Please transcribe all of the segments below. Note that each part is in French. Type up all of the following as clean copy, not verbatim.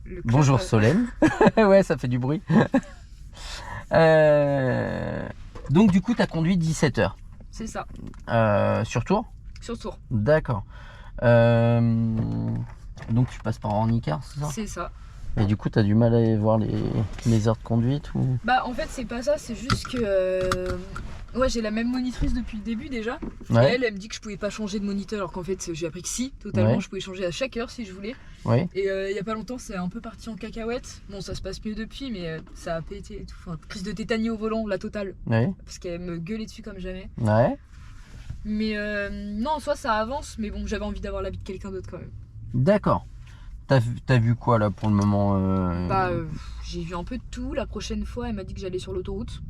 le clap, Bonjour Solène. Ouais, ça fait du bruit. Donc du coup, tu as conduit 17 heures. C'est ça, Sur Tours? sur tour. D'accord. Donc tu passes par Ornicar, c'est ça? C'est ça. Et du coup, tu as du mal à voir les heures de conduite ou... Bah en fait c'est pas ça, c'est juste que ouais, j'ai la même monitrice depuis le début déjà. Ouais. Et elle me dit que je pouvais pas changer de moniteur alors qu'en fait j'ai appris que si, totalement, Ouais. je pouvais changer à chaque heure si je voulais. Oui. Et il y a pas longtemps c'est un peu parti en cacahuète. Bon ça se passe mieux depuis mais ça a pété et tout. Enfin, crise de tétanie au volant, la totale. Oui. Parce qu'elle me gueulait dessus comme jamais. Ouais. Mais non en soi ça avance mais bon j'avais envie d'avoir l'avis de quelqu'un d'autre quand même. D'accord. T'as vu quoi là pour le moment Bah j'ai vu un peu de tout. La prochaine fois elle m'a dit que j'allais sur l'autoroute.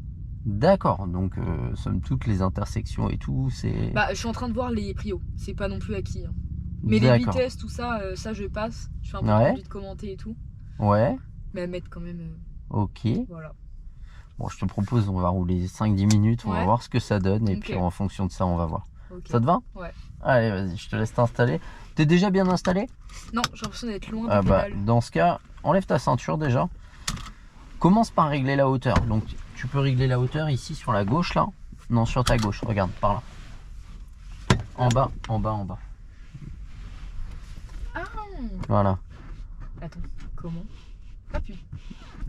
D'accord. Donc, somme toute, les intersections et tout, c'est... Bah je suis en train de voir les prios, c'est pas non plus acquis. Hein. Mais les D'accord. vitesses, tout ça, ça je passe. Je fais un peu de Ouais. conduite commentée et tout. Ouais. Mais à mettre quand même. Ok. Voilà. Bon, je te propose, on va rouler 5-10 minutes, on va Ouais. voir ce que ça donne et Ok. puis en fonction de ça, on va voir. Ok. Ça te va? Ouais. Allez, vas-y, je te laisse t'installer. T'es déjà bien installé? Non, j'ai l'impression d'être loin Ah des bah, pédales. dans ce cas, enlève ta ceinture déjà. Commence par régler la hauteur. Donc, tu peux régler la hauteur ici sur la gauche là. Non, sur ta gauche, regarde, par là. En bas, en bas, en bas. Ah. Voilà. Attends, comment? Ah putain.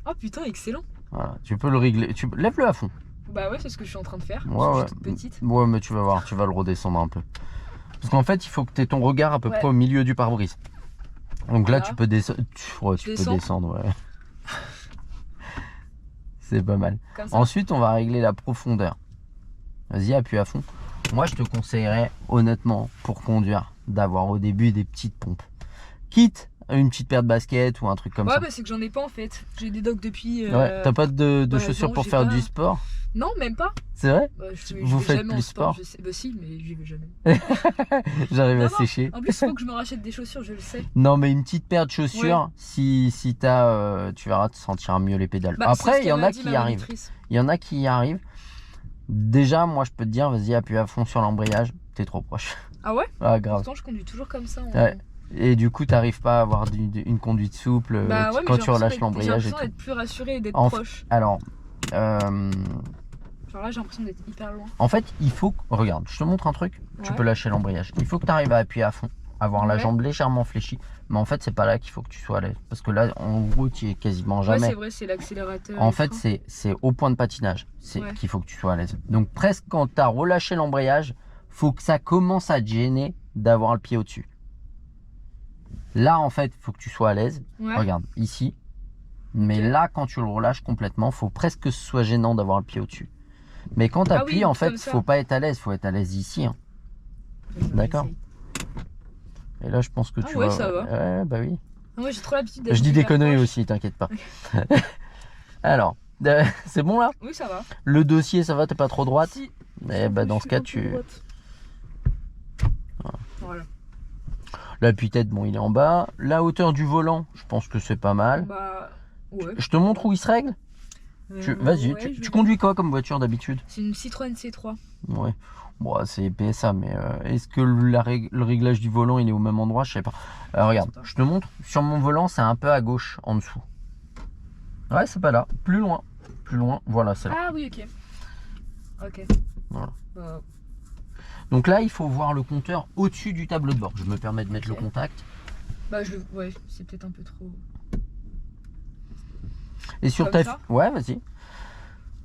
Oh putain, excellent. Voilà. Tu peux le régler. Lève-le à fond. Bah ouais, c'est ce que je suis en train de faire. Ouais, Parce que je ouais. suis toute petite. Ouais, mais tu vas voir, tu vas le redescendre un peu. Parce qu'en fait, il faut que tu aies ton regard à peu Ouais. près au milieu du pare-brise. Donc là, Voilà. tu peux descendre. Ouais, tu peux descends. descendre, ouais. C'est pas mal. Comme ça. Ensuite, on va régler la profondeur. Vas-y, appuie à fond. Moi, je te conseillerais, honnêtement, pour conduire, d'avoir au début des petites pompes. Quitte à une petite paire de baskets ou un truc comme Ouais, ça. bah c'est que j'en ai pas en fait. J'ai des docks depuis. Ouais, t'as pas de bah, chaussures non, pour j'ai faire pas. du sport? Non, même pas. C'est vrai? Bah, je Vous vais faites jamais en plus sport, sport? je sais. Bah si, mais j'y vais jamais. J'arrive Non, à non. sécher. En plus, il faut que je me rachète des chaussures, je le sais. Non, mais une petite paire de chaussures, si t'as, tu verras, tu sentiras mieux les pédales. Bah, c'est Après, ce il y en qu'elle m'a a dit, qui ma y arrivent. monitrice. Il y en a qui y arrivent. Déjà, moi, je peux te dire, vas-y, appuie à fond sur l'embrayage. T'es trop proche. Ah ouais? Ah, grave. Pourtant, je conduis toujours comme ça. Ouais. Et du coup, t'arrives pas à avoir une conduite souple Bah ouais, mais quand j'ai tu relâches l'impression l'embrayage et tout. d'être plus rassurée et d'être En proche. Alors, Genre là, j'ai l'impression d'être hyper loin. en fait, il faut que... Regarde, je te montre un truc. Tu Ouais. peux lâcher l'embrayage. Il faut que tu arrives à appuyer à fond, avoir la Ouais. jambe légèrement fléchie. Mais en fait, c'est pas là qu'il faut que tu sois à l'aise. Parce que là, en route, tu es quasiment Ouais, jamais. c'est vrai, c'est l'accélérateur. En et fait, frein. c'est au point de patinage Ouais. qu'il faut que tu sois à l'aise. Donc, presque quand tu as relâché l'embrayage, faut que ça commence à te gêner d'avoir le pied au-dessus. Là, en fait, il faut que tu sois à l'aise. Ouais. Regarde, ici. Mais Ok. là, quand tu le relâches complètement, faut presque que ce soit gênant d'avoir le pied au-dessus. Mais quand tu Ah appuies, oui, en fait, comme ça. faut pas être à l'aise. Faut être à l'aise ici. Hein. D'accord. Et là, je pense que Ah tu ouais, vas... ça va. Ouais, bah oui. Moi, j'ai trop l'habitude d'être Je dis des hyper conneries proche. aussi, t'inquiète pas. Alors, c'est bon là? Oui, ça va. Le dossier, ça va? T'es pas trop droite? Si. Eh bah, dans ce cas, Je suis un peu droite. Voilà. l'appui-tête, bon, il est en bas. La hauteur du volant, je pense que c'est pas mal. Bah, ouais. Je te montre où il se règle? Vas-y, ouais, je tu vais conduis quoi comme voiture d'habitude? C'est une Citroën C3. Ouais. Bon, c'est PSA, mais est-ce que le réglage du volant il est au même endroit? Je sais pas. Regarde, sais pas. je te montre. Sur mon volant, c'est un peu à gauche en dessous. Ouais, c'est pas là. Plus loin. Plus loin. Voilà, c'est là. Ah oui, ok. Ok. Voilà. Euh, Donc là, il faut voir le compteur au-dessus du tableau de bord. Je me permets de mettre Ok. le contact. bah, ouais, c'est peut-être un peu trop. Et sur Comme ta... ça Ouais, vas-y.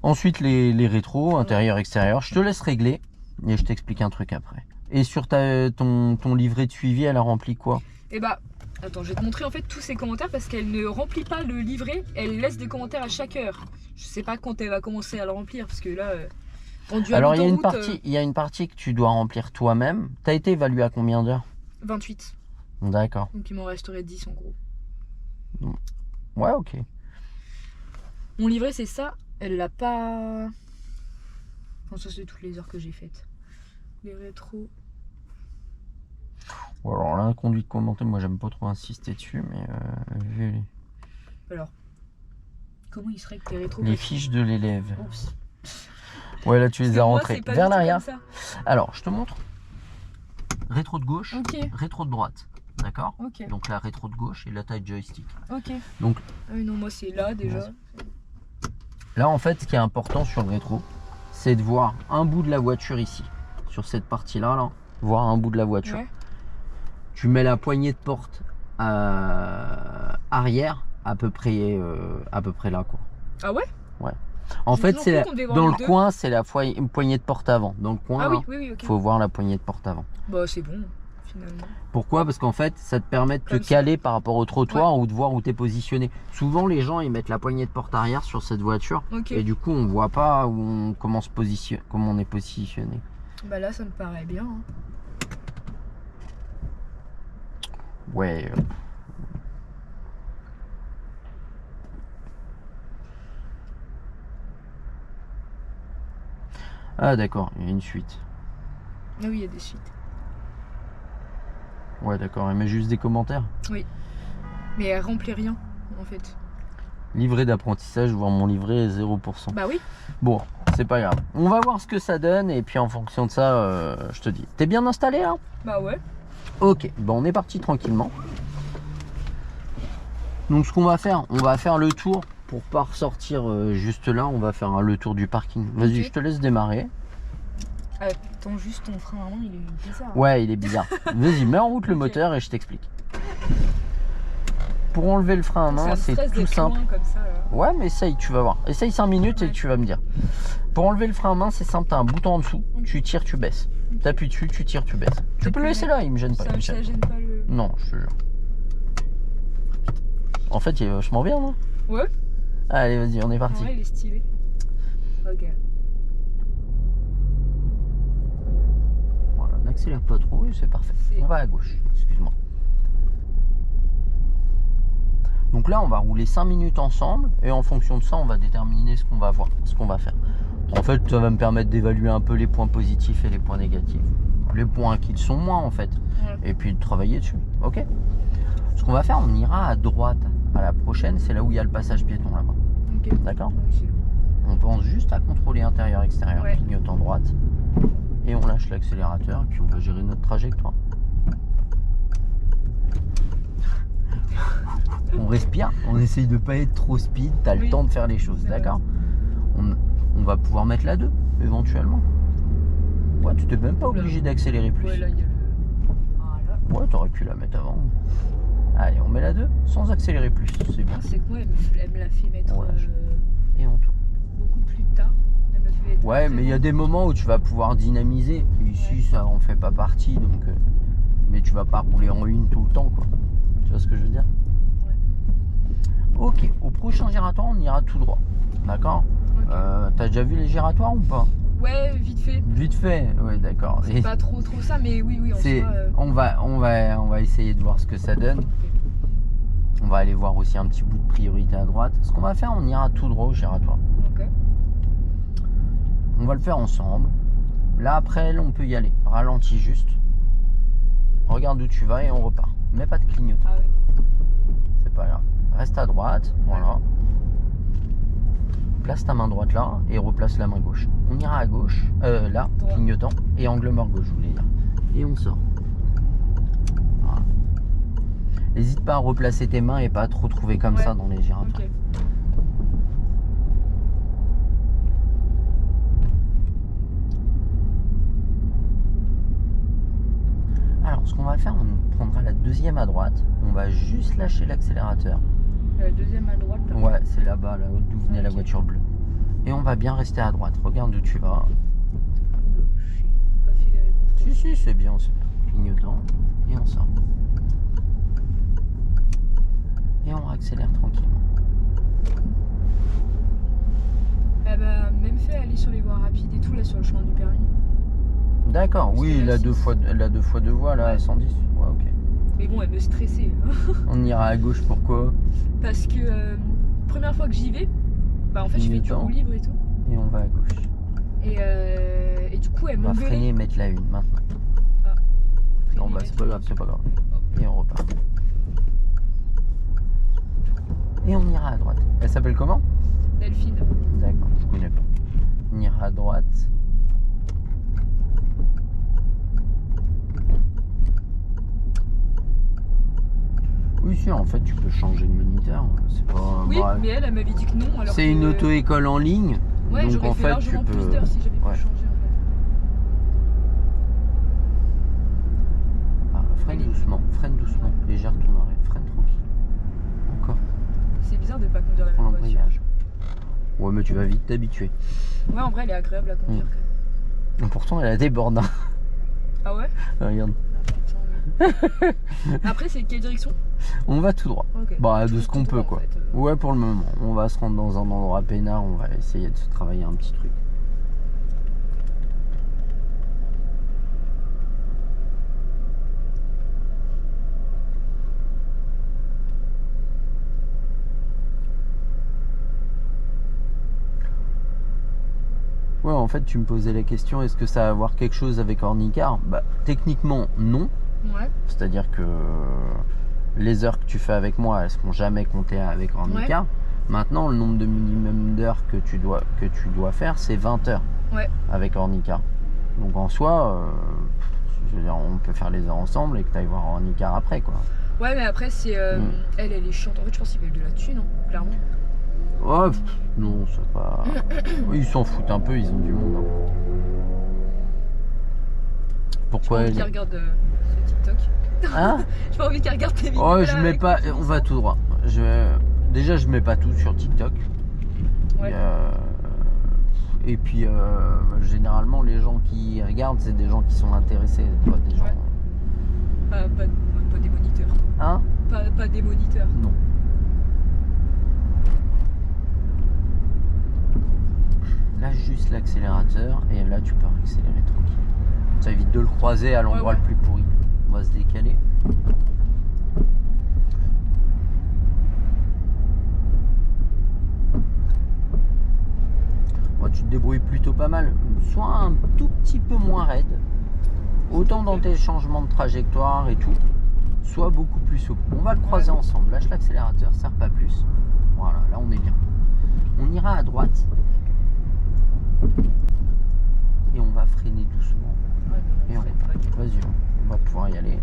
Ensuite, les rétros, intérieur, extérieur. Je te laisse régler et je t'explique un truc après. Et sur ton livret de suivi, elle a rempli quoi? Et bah, attends, je vais te montrer en fait tous ces commentaires parce qu'elle ne remplit pas le livret, elle laisse des commentaires à chaque heure. Je sais pas quand elle va commencer à le remplir parce que là, rendu à Alors, il y a l'autoroute, il y a une partie que tu dois remplir toi-même. T'as été évalué à combien d'heures? 28. D'accord. Donc il m'en resterait 10 en gros. Ouais, ok. Mon livret, c'est ça. Elle l'a pas. Enfin, ça, c'est toutes les heures que j'ai faites. Les rétros. Bon, alors là, conduite commentée, moi j'aime pas trop insister dessus, mais vu Alors, comment il serait que tes rétros les fiches de l'élève. Oups. Ouais, là tu Parce les que as moi, rentrées c'est pas vers du tout l'arrière. comme ça. Alors, je te montre. Rétro de gauche, Ok. rétro de droite. d'accord? Ok. Donc la rétro de gauche et la taille joystick. Ok. Donc Ah oui, non, moi c'est là déjà. là, en fait, ce qui est important sur le rétro, c'est de voir un bout de la voiture ici, sur cette partie-là, là, voir un bout de la voiture. Ouais. Tu mets la poignée de porte arrière à peu près là, quoi. Ah ouais? En J'ai fait, toujours c'est cru qu'on devait voir dans les le deux. coin, c'est la poignée de porte avant. Dans le coin, Ah là, oui, oui, oui, ok. faut voir la poignée de porte avant. Bah c'est bon, finalement. Pourquoi? Parce qu'en fait, ça te permet de te Comme ça. caler par rapport au trottoir ou de voir où tu es positionné. Souvent, les gens, ils mettent la poignée de porte arrière sur cette voiture. Ok. Et du coup, on voit pas comment on est positionné. Bah là, ça me paraît bien. Hein. Ouais. Ah d'accord, il y a une suite. Ah oui, il y a des suites. Ouais d'accord, elle met juste des commentaires. Mais elle remplit rien, en fait. Livret d'apprentissage, voir mon livret 0%. Bah oui. Bon, c'est pas grave. On va voir ce que ça donne et puis en fonction de ça, je te dis. T'es bien installé là? Bah ouais. Ok, bon on est parti tranquillement. Donc ce qu'on va faire, on va faire le tour pour pas ressortir juste là, on va faire le tour du parking. Vas-y, Ok. je te laisse démarrer. Attends, juste ton frein avant, il est bizarre. Ouais, il est bizarre. Vas-y, mets en route le Ok. moteur et je t'explique. Pour enlever le frein à Ça main, me c'est stresse tout d'être simple. loin comme ça. Ouais, mais essaye, tu vas voir. Essaye 5 minutes et Ouais. tu vas me dire. Pour enlever le frein à main, c'est simple, t'as un bouton en dessous, tu tires, tu baisses. Ok. T'appuies dessus, tu tires, tu baisses. Tu peux le laisser là, il me gêne pas. il me Ça gêne gêne pas le. pas. Non, je te jure. En fait, il est vachement bien, non? Ouais. Allez, vas-y, on est parti. Ouais, il est stylé. Ok. Voilà, n'accélère pas trop et c'est parfait. C'est- On va à gauche, excuse-moi. Donc là, on va rouler 5 minutes ensemble et en fonction de ça, on va déterminer ce qu'on va voir, ce qu'on va faire. En fait, ça va me permettre d'évaluer un peu les points positifs et les points négatifs. Les points qui le sont moins, en fait. Ouais. Et puis de travailler dessus. Ok? Ce qu'on va faire, on ira à droite à la prochaine. C'est là où il y a le passage piéton là-bas. Ok. D'accord? Oui, c'est bon. On pense juste à contrôler intérieur-extérieur. Ouais. Clignotant droite. Et on lâche l'accélérateur. Et puis on va gérer notre trajectoire. On respire, on essaye de pas être trop speed, t'as le Oui. temps de faire les choses, C'est d'accord? On va pouvoir mettre la 2, éventuellement. Ouais, tu t'es même pas Oula. obligé d'accélérer plus. Ouais, là, il y a le. Voilà. Ouais, t'aurais pu la mettre avant. Allez, on met la 2 sans accélérer plus, c'est bien. Ah, c'est quoi? Elle me l'a fait mettre Ouais, Et on tourne. beaucoup plus tard. Elle me l'a fait mettre. Ouais, mais il y a des moments où tu vas pouvoir dynamiser. Et ici, Ouais. ça en fait pas partie, donc. Mais tu vas pas rouler en une tout le temps, quoi. Tu vois ce que je veux dire? Ok, au prochain giratoire, on ira tout droit. D'accord? Ok. T'as déjà vu les giratoires ou pas? Ouais, vite fait. Vite fait, ouais, d'accord. C'est pas trop ça, mais oui, en C'est- soi. on va essayer de voir ce que ça donne. Ok. On va aller voir aussi un petit bout de priorité à droite. Ce qu'on va faire, on ira tout droit au giratoire. Ok. On va le faire ensemble. Là, après, là, on peut y aller. Ralentis juste. Regarde où tu vas et on repart. Mets pas de clignotant, Ah oui. c'est pas grave. Reste à droite, voilà. Place ta main droite là et replace la main gauche. On ira à gauche, là, Droit. clignotant, et angle mort gauche, je voulais dire. Et on sort. Voilà. N'hésite pas à replacer tes mains et pas à trop trouver comme Ouais. ça dans les giratoires. Ok. Alors, ce qu'on va faire, on prendra la deuxième à droite. On va juste lâcher l'accélérateur. La deuxième à droite. Là. Ouais, c'est là-bas, là d'où venait la Ok. voiture bleue. Et on va bien rester à droite. Regarde où tu vas. Oula, j'ai pas fait les contrôles. Si, c'est bien, c'est bien. Clignotant. Et on sort. Et on accélère tranquillement. Elle m'a même fait aller sur les voies rapides et tout, là, sur le chemin du permis. D'accord, Parce oui, que la là, deux fois deux voies, là, à Ouais. 110. Ouais, ok. Mais bon, elle me stressait. On ira à gauche, pourquoi? Parce que première fois que j'y vais, bah en fait, je fais du Clignotant. roue libre et tout. Et on va à gauche. Et du coup, elle On va m'engueulait. freiner et mettre la une maintenant. Non, bah c'est pas grave, c'est pas grave. Et on repart. Et on ira à droite. Elle s'appelle comment? Delphine. D'accord, je connais pas. On ira à droite. Oui, si, en fait, tu peux changer de moniteur. C'est pas. Oui, bah, mais elle m'avait dit que non. Alors c'est que... une auto-école en ligne. Ouais, donc j'aurais en fait fait, tu largement peux. plus d'heures si j'avais pu Ouais. changer en fait. Ah, freine doucement, légère ton arrêt, freine tranquille. Encore, C'est bizarre de pas conduire la prends même voiture. l'embrayage. Ouais, mais tu vas vite t'habituer. Ouais, en vrai, elle est agréable à conduire quand même. Pourtant, elle a des bornes. Ah ouais? Regarde, Ah, putain, oui. Après, c'est quelle direction? on va tout droit. Ok. Bah, de Tout- ce tout qu'on peut, droit, en quoi. fait. Ouais, pour le moment. On va se rendre dans un endroit peinard, on va essayer de se travailler un petit truc. Ouais, en fait, tu me posais la question, est-ce que ça va avoir quelque chose avec Ornicar? Bah, techniquement, non. Ouais. C'est-à-dire que les heures que tu fais avec moi, elles seront jamais comptées avec Ornicar. Maintenant, le nombre de minimum d'heures que tu dois faire, c'est 20 heures Ouais. avec Ornicar. Donc en soi, je veux dire, on peut faire les heures ensemble et que tu ailles voir Ornicar après, quoi. Ouais, mais après, c'est. Elle est chiante. En fait, je pense qu'ils veulent de la thune, non? Clairement. Ouais, non, c'est pas. Ils s'en foutent un peu, ils ont du monde. Hein. Pourquoi J'ai pas envie qu'elle regarde ce TikTok. Hein? J'ai pas envie qu'elle regarde tes vidéos. Oh, là, je mets avec pas. tes On va émissions. tout droit. Déjà, je mets pas tout sur TikTok. Ouais. Et puis, généralement, les gens qui regardent, c'est des gens qui sont intéressés. Pas des gens. Ouais. Pas des moniteurs. Hein? Pas des moniteurs. Non. Lâche juste l'accélérateur et là, tu peux accélérer tranquille. Ça évite de le croiser à l'endroit Ouais. le plus pourri. On va se décaler. Moi, tu te débrouilles plutôt pas mal. Soit un tout petit peu moins raide, autant dans tes changements de trajectoire et tout, soit beaucoup plus souple. On va le croiser ensemble. Lâche l'accélérateur, serre pas plus. Voilà, là on est bien. On ira à droite et on va freiner doucement. Ouais, Et on vas-y, on va pouvoir y aller.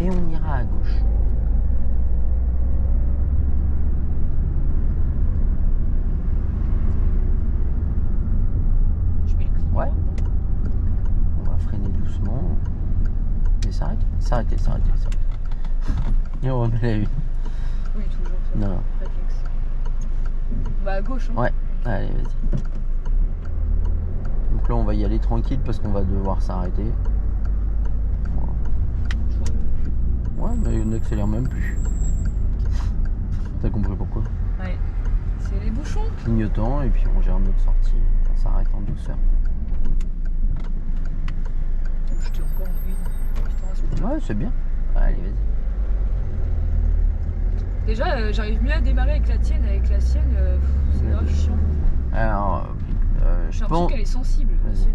Et on ira à gauche. Je mets le client. Ouais. On va freiner doucement. Et s'arrêter. Et on remet la vue. Oui, toujours. Ça. Non. Réflexe. On va à gauche. Hein. Ouais. Allez, vas-y. Donc là, on va y aller tranquille parce qu'on va devoir s'arrêter. Ouais, mais on n'accélère même plus. T'as compris pourquoi? Ouais. C'est les bouchons. Clignotant et puis on gère notre sortie. On s'arrête en douceur. J'étais encore en une. Putain, c'est Ouais, c'est bien. Allez, vas-y. Déjà, j'arrive mieux à démarrer avec la tienne. Avec la sienne, c'est Ouais. grave chiant. Alors, J'ai je l'impression pense. qu'elle est sensible, la Vas-y. sienne.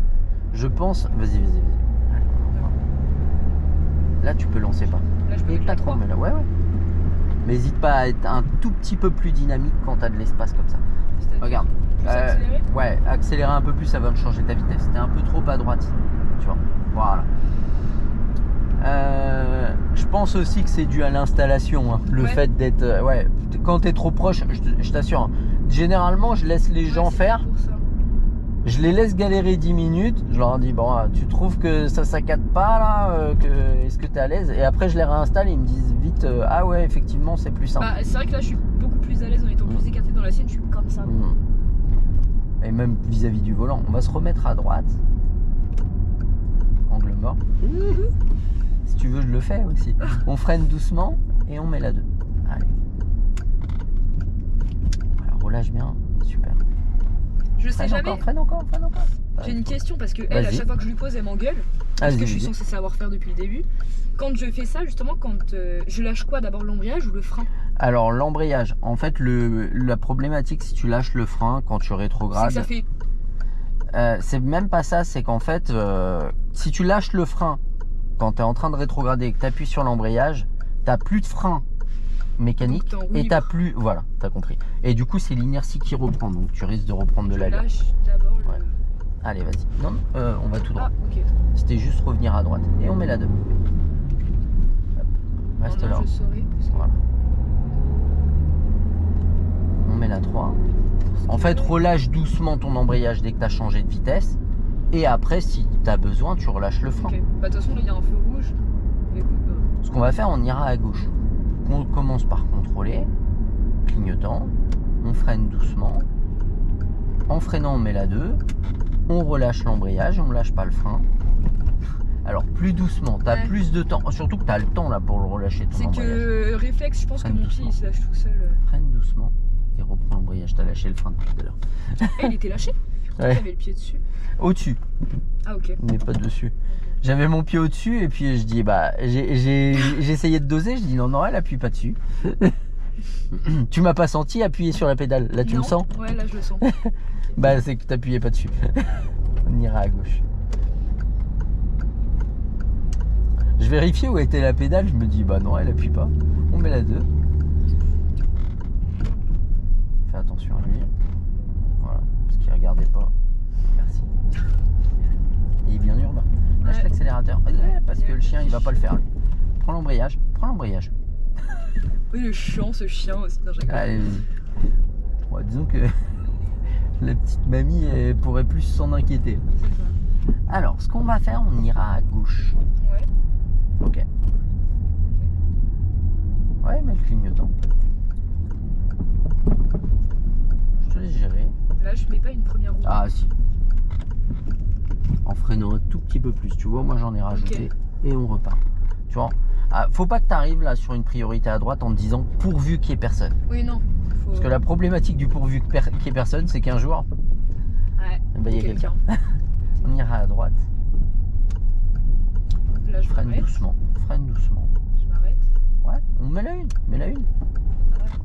Je pense. Vas-y. Allez, on va. Là, tu peux lancer pas. Là, je peux Et mettre pas la trop, 3. mais là, ouais. Mais n'hésite pas à être un tout petit peu plus dynamique quand t'as de l'espace comme ça. Regarde. Plus accéléré. Ouais, accélérer un peu plus, ça va te changer ta vitesse. T'es un peu trop à droite. Tu vois. Voilà. Je pense aussi que c'est dû à l'installation. Hein. Le Ouais. fait d'être. Ouais, quand t'es trop proche, je t'assure. Hein. Généralement, je laisse les gens Ouais, c'est faire. pour ça. Je les laisse galérer 10 minutes. Je leur dis, bon, tu trouves que ça saccade pas là est-ce que t'es à l'aise? Et après, je les réinstalle et ils me disent vite, ah ouais, effectivement, c'est plus simple. Bah, c'est vrai que là, je suis beaucoup plus à l'aise en étant plus écarté dans la sienne. Je suis comme ça. Et même vis-à-vis du volant. On va se remettre à droite. Angle mort. Si tu veux, je le fais aussi. On freine doucement et on met la 2. Allez. Voilà, relâche bien. Super. Je sais Freine jamais. encore, freine encore. J'ai une question parce que elle, à Vas-y. chaque fois que je lui pose, elle m'engueule. Parce que je suis censée savoir faire depuis le début. Quand je fais ça, justement, quand je lâche quoi? D'abord l'embrayage ou le frein? Alors, l'embrayage. En fait, la problématique, si tu lâches le frein quand tu C'est rétrogrades, que ça fait. c'est même pas ça. C'est qu'en fait, si tu lâches le frein quand tu es en train de rétrograder et que tu appuies sur l'embrayage, tu plus de frein mécanique Donc, t'es en roue et libre. tu plus. Voilà, tu as compris. Et du coup, c'est l'inertie qui reprend. Donc, tu risques de reprendre de Je l'allure. lâche d'abord le. Ouais. Allez, vas-y. Non, on va tout droit. Ah, ok. C'était juste revenir à droite. Et on met la 2. Hop. Reste Non, là. je saurais, parce que- Voilà. On met la 3. En fait, relâche doucement ton embrayage dès que tu as changé de vitesse. Et après, si tu as besoin, tu relâches le frein. Ok. Bah, de toute façon, là, il y a un feu rouge. Écoute, Ce qu'on va faire, on ira à gauche. On commence par contrôler, clignotant. On freine doucement. En freinant, on met la 2. On relâche l'embrayage, on ne lâche pas le frein. Alors, plus doucement, tu as Ouais. plus de temps. Surtout que tu as le temps là pour le relâcher ton c'est embrayage. que réflexe, je pense que Freine mon pied doucement. il se lâche tout seul. Freine doucement et reprends l'embrayage. Tu as lâché le frein depuis tout à l'heure. Eh, il était lâché. Ouais. J'avais le pied dessus. Au-dessus, Ah, ok. mais pas dessus. J'avais mon pied au-dessus et puis je dis, bah, j'ai essayé de doser. Je dis, non, elle appuie pas dessus. Tu m'as pas senti appuyer sur la pédale. Là, tu Non. le sens? Ouais, là, je le sens. Bah, c'est que t'appuyais pas dessus. On ira à gauche. Je vérifiais où était la pédale. Je me dis, bah non, elle appuie pas. On met la 2. Fais attention à lui. Voilà, parce qu'il regardait pas. Merci. Il est bien urbain. Lâche Ouais. l'accélérateur. Parce que le chien, il va pas le faire. Lui. Prends l'embrayage. Prends l'embrayage. Oui, le chiant, ce chien aussi. Non, je rigole. Allez, vas-y. Bon, disons que la petite mamie, elle pourrait plus s'en inquiéter. C'est ça. Alors, ce qu'on va faire, on ira à gauche. Ouais. Ok. Ouais, mais le clignotant. Je te laisse gérer. Là, je mets pas une première roue. Ah, si. En freinant un tout petit peu plus. Tu vois, moi j'en ai rajouté. Et on repart. Tu vois. Ah, faut pas que tu arrives là sur une priorité à droite en te disant pourvu qu'il y ait personne. Oui, non. Faut... Parce que la problématique du pourvu qu'il y ait personne, c'est qu'un jour, Ouais. eh ben, il y a quelqu'un. quelqu'un. On ira à droite. Là, je Freine m'arrête. doucement. Freine doucement. Je m'arrête. Ouais, on met la une. Mets la une.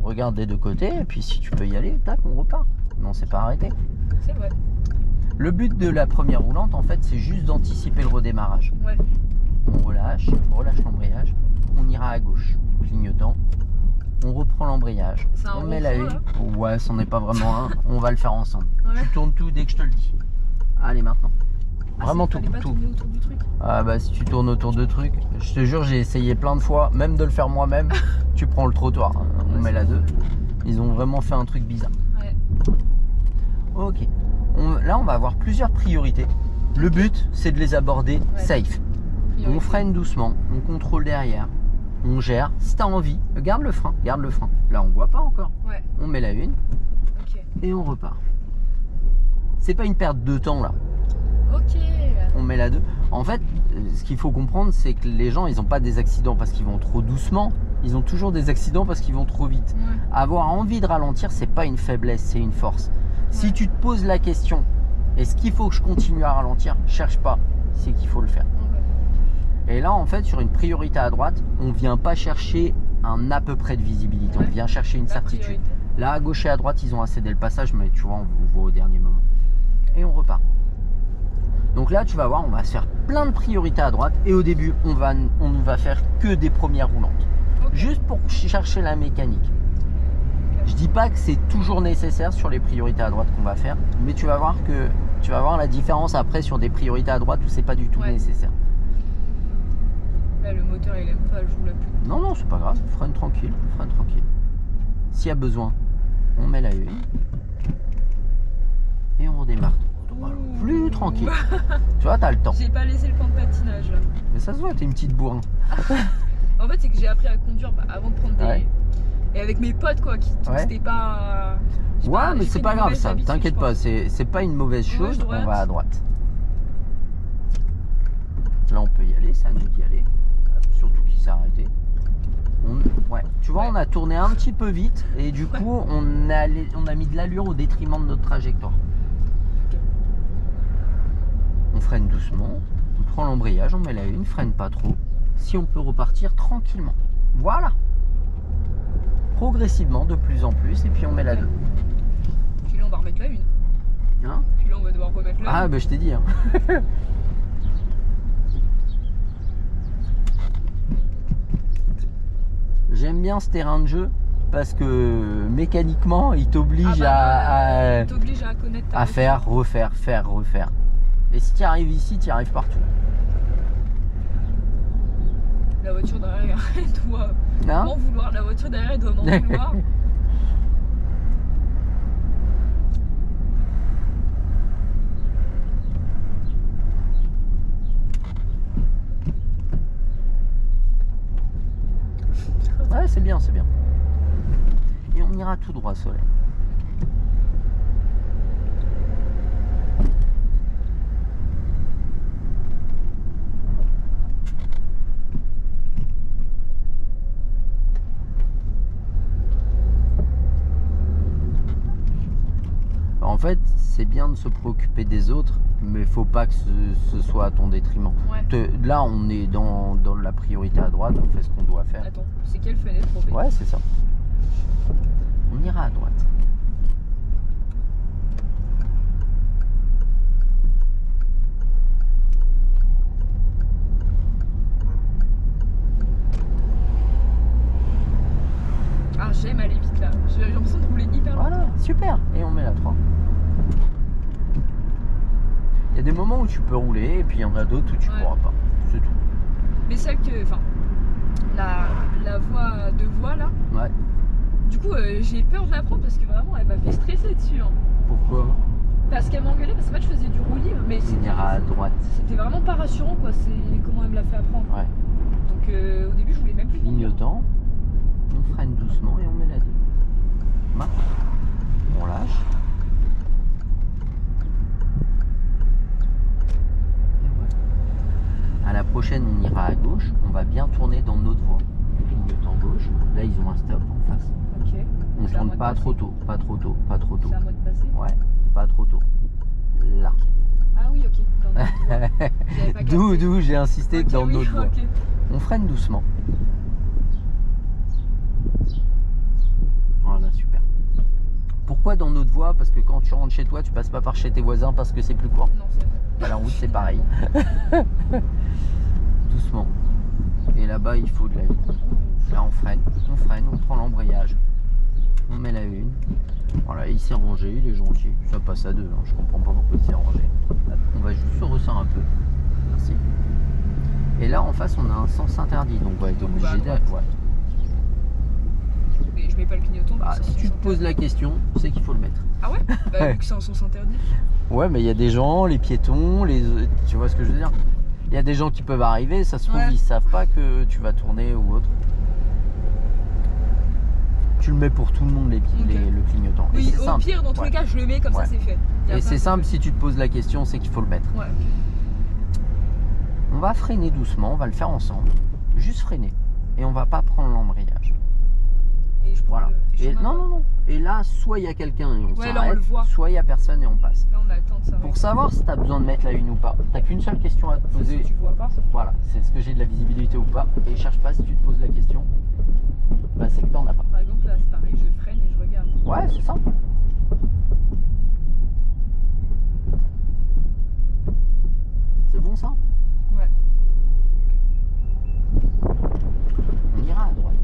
Regarde des deux côtés, et puis si tu peux y aller, tac, on repart. Mais on s'est pas arrêté. C'est vrai. Le but de la première roulante, en fait, c'est juste d'anticiper le redémarrage. Ouais. On relâche l'embrayage, on ira à gauche, clignotant. On reprend l'embrayage, C'est un on met rond la faux, une. Ouais, c'en est pas vraiment un, on va le faire ensemble. Ouais. Tu tournes tout dès que je te le dis. Allez, maintenant. Ah, Vraiment c'est- tout, fallait pas tout. tourner autour du truc. Ah bah si tu tournes autour de trucs, je te jure, j'ai essayé plein de fois, même de le faire moi-même, tu prends le trottoir. On Ouais, met c'est la 2. vrai. Ils ont vraiment fait un truc bizarre. Ouais. Ok. Là, on va avoir plusieurs priorités. Le but, c'est de les aborder Ouais. safe. On Priorité. freine doucement, on contrôle derrière, on gère. Si t'as envie, garde le frein, garde le frein. Là, on voit pas encore. Ouais. On met la une Ok. et on repart. C'est pas une perte de temps là. Ok. On met la 2. En fait, ce qu'il faut comprendre, c'est que les gens, ils n'ont pas des accidents parce qu'ils vont trop doucement. Ils ont toujours des accidents parce qu'ils vont trop vite. Ouais. Avoir envie de ralentir, c'est pas une faiblesse, c'est une force. Si Ouais. tu te poses la question, est-ce qu'il faut que je continue à ralentir? Cherche pas, c'est qu'il faut le faire. Ouais. Et là, en fait, sur une priorité à droite, on vient pas chercher un à peu près de visibilité, Ouais. on vient chercher une La certitude. priorité. Là, à gauche et à droite, ils ont cédé le passage, mais tu vois, on voit au dernier moment. Et on repart. Donc là, tu vas voir, on va se faire plein de priorités à droite. Et au début, on ne va faire que des premières roulantes. Ok. Juste pour chercher la mécanique. Je dis pas que c'est toujours nécessaire sur les priorités à droite qu'on va faire, mais tu vas voir la différence après sur des priorités à droite où c'est pas du tout Ouais. nécessaire. Là, le moteur, il aime pas, je vous la plus. Non, c'est pas grave, freine tranquille, freine tranquille. S'il y a besoin, on met la une et on redémarre. Voilà, plus tranquille. Tu vois, t'as le temps. J'ai pas laissé le plan de patinage là. Mais ça se voit, t'es une petite bourrin. En fait, c'est que j'ai appris à conduire avant de prendre des. Ouais. Et avec mes potes, quoi, qui. Ouais. C'était pas. je sais Ouais, pas, mais j'ai c'est pris pas des grave mauvaises ça, habitudes, t'inquiète je pas, pense. c'est pas une mauvaise Gauche, chose, on droite. va à droite. Là, on peut y aller, ça nous d'y aller. Surtout qu'il s'est arrêté. Ouais, tu vois, Ouais. on a tourné un petit peu vite et du coup, on a mis de l'allure au détriment de notre trajectoire. Ok. On freine doucement, on prend l'embrayage, on met la une, freine pas trop. Si on peut repartir tranquillement. Voilà. Progressivement, de plus en plus, et puis on met la 2. Puis là, on va remettre la une. Hein? Puis là, on va devoir remettre la Ah, une. bah je t'ai dit. Hein. J'aime bien ce terrain de jeu parce que mécaniquement, il t'oblige Ah bah, à t'oblige à connaître ta faire, voiture. refaire. Et si tu arrives ici, tu arrives partout. La voiture derrière, elle doit Hein? m'en vouloir. La voiture derrière, elle doit m'en vouloir. Ouais, c'est bien, c'est bien. Et on ira tout droit, Soleil. En fait, c'est bien de se préoccuper des autres, mais faut pas que ce soit à ton détriment. Ouais. Là, on est dans la priorité à droite, on fait ce qu'on doit faire. Attends, c'est quelle fenêtre pour faire? Ouais, c'est ça. On ira à droite. Ah, j'aime aller vite là. J'ai l'impression de rouler hyper vite. Voilà, super. Et on met la 3. Il y a des moments où tu peux rouler et puis il y en a d'autres où tu pourras pas. C'est tout. Mais celle que. Enfin. La voie de voie là. Ouais. Du coup, j'ai peur de la prendre parce que vraiment, elle m'a fait stresser dessus. Hein. Pourquoi? Parce qu'elle m'engueulait, parce qu'en fait, je faisais du roue libre, mais On ira à droite. c'était vraiment pas rassurant quoi. C'est comment elle me l'a fait apprendre. Ouais. Donc, au début, je voulais même plus conduire. Clignotant. On freine doucement et on met la 2. Maintenant, on lâche. Et voilà. À la prochaine, on ira à gauche. On va bien tourner dans notre voie. Clignotant gauche. Là, ils ont un stop en face. Ok. On C'est à tourne moi de pas passer. trop tôt, pas trop tôt, pas trop tôt. C'est à moi de passer. Ouais, pas trop tôt. Là. Ah oui, ok. Dans notre voie. J'avais pas capté. D'où j'ai insisté Ok, dans oui, notre voie. ok. On freine doucement. Voilà, super. Pourquoi dans notre voie? Parce que quand tu rentres chez toi, tu passes pas par chez tes voisins parce que c'est plus court. Non, c'est vrai. À la route, c'est pareil. Doucement. Et là-bas, il faut de la vie. Là, on freine, on prend l'embrayage. On met la 1. Voilà, il s'est rangé, il est gentil. Ça passe à 2, hein. Je comprends pas pourquoi il s'est rangé. On va juste se resserrer un peu. Merci. Et là, en face, on a un sens interdit. Donc, on va être Donc, on va à obligé d'aller. droite. Mais je mets pas le clignotant. Bah, donc c'est si un tu sens te poses la question, c'est qu'il faut le mettre. Ah ouais? Bah, vu que c'est un sens interdit. Ouais, mais il y a des gens, les piétons, tu vois ce que je veux dire? Il y a des gens qui peuvent arriver, ça se trouve, Ouais. ils savent pas que tu vas tourner ou autre. Tu le mets pour tout le monde, Ok. le clignotant. Et Oui, c'est au simple. pire, dans tous les cas, je le mets comme Ouais. ça, c'est fait. Y a Et pas c'est de- simple, si tu te poses la question, c'est qu'il faut le mettre. Ouais. On va freiner doucement, on va le faire ensemble. Juste freiner. Et on va pas prendre l'embrayage. Et je prends Voilà. le Et chemin non, droit. non, non. Et là, soit il y a quelqu'un et on Ouais, là, on s'arrête, le voit. soit il y a personne et on passe. Là, on a le temps de s'arrêter. Pour savoir si tu as besoin de mettre la 1 ou pas, t'as qu'une seule question à te Si poser. tu vois pas. Voilà, c'est ce que j'ai de la visibilité ou pas. Et cherche pas si tu te poses la question. Bah, c'est que t'en as pas. Par exemple, là, c'est pareil, je freine et je regarde. Ouais, c'est simple. C'est bon ça? Ouais. On ira à droite.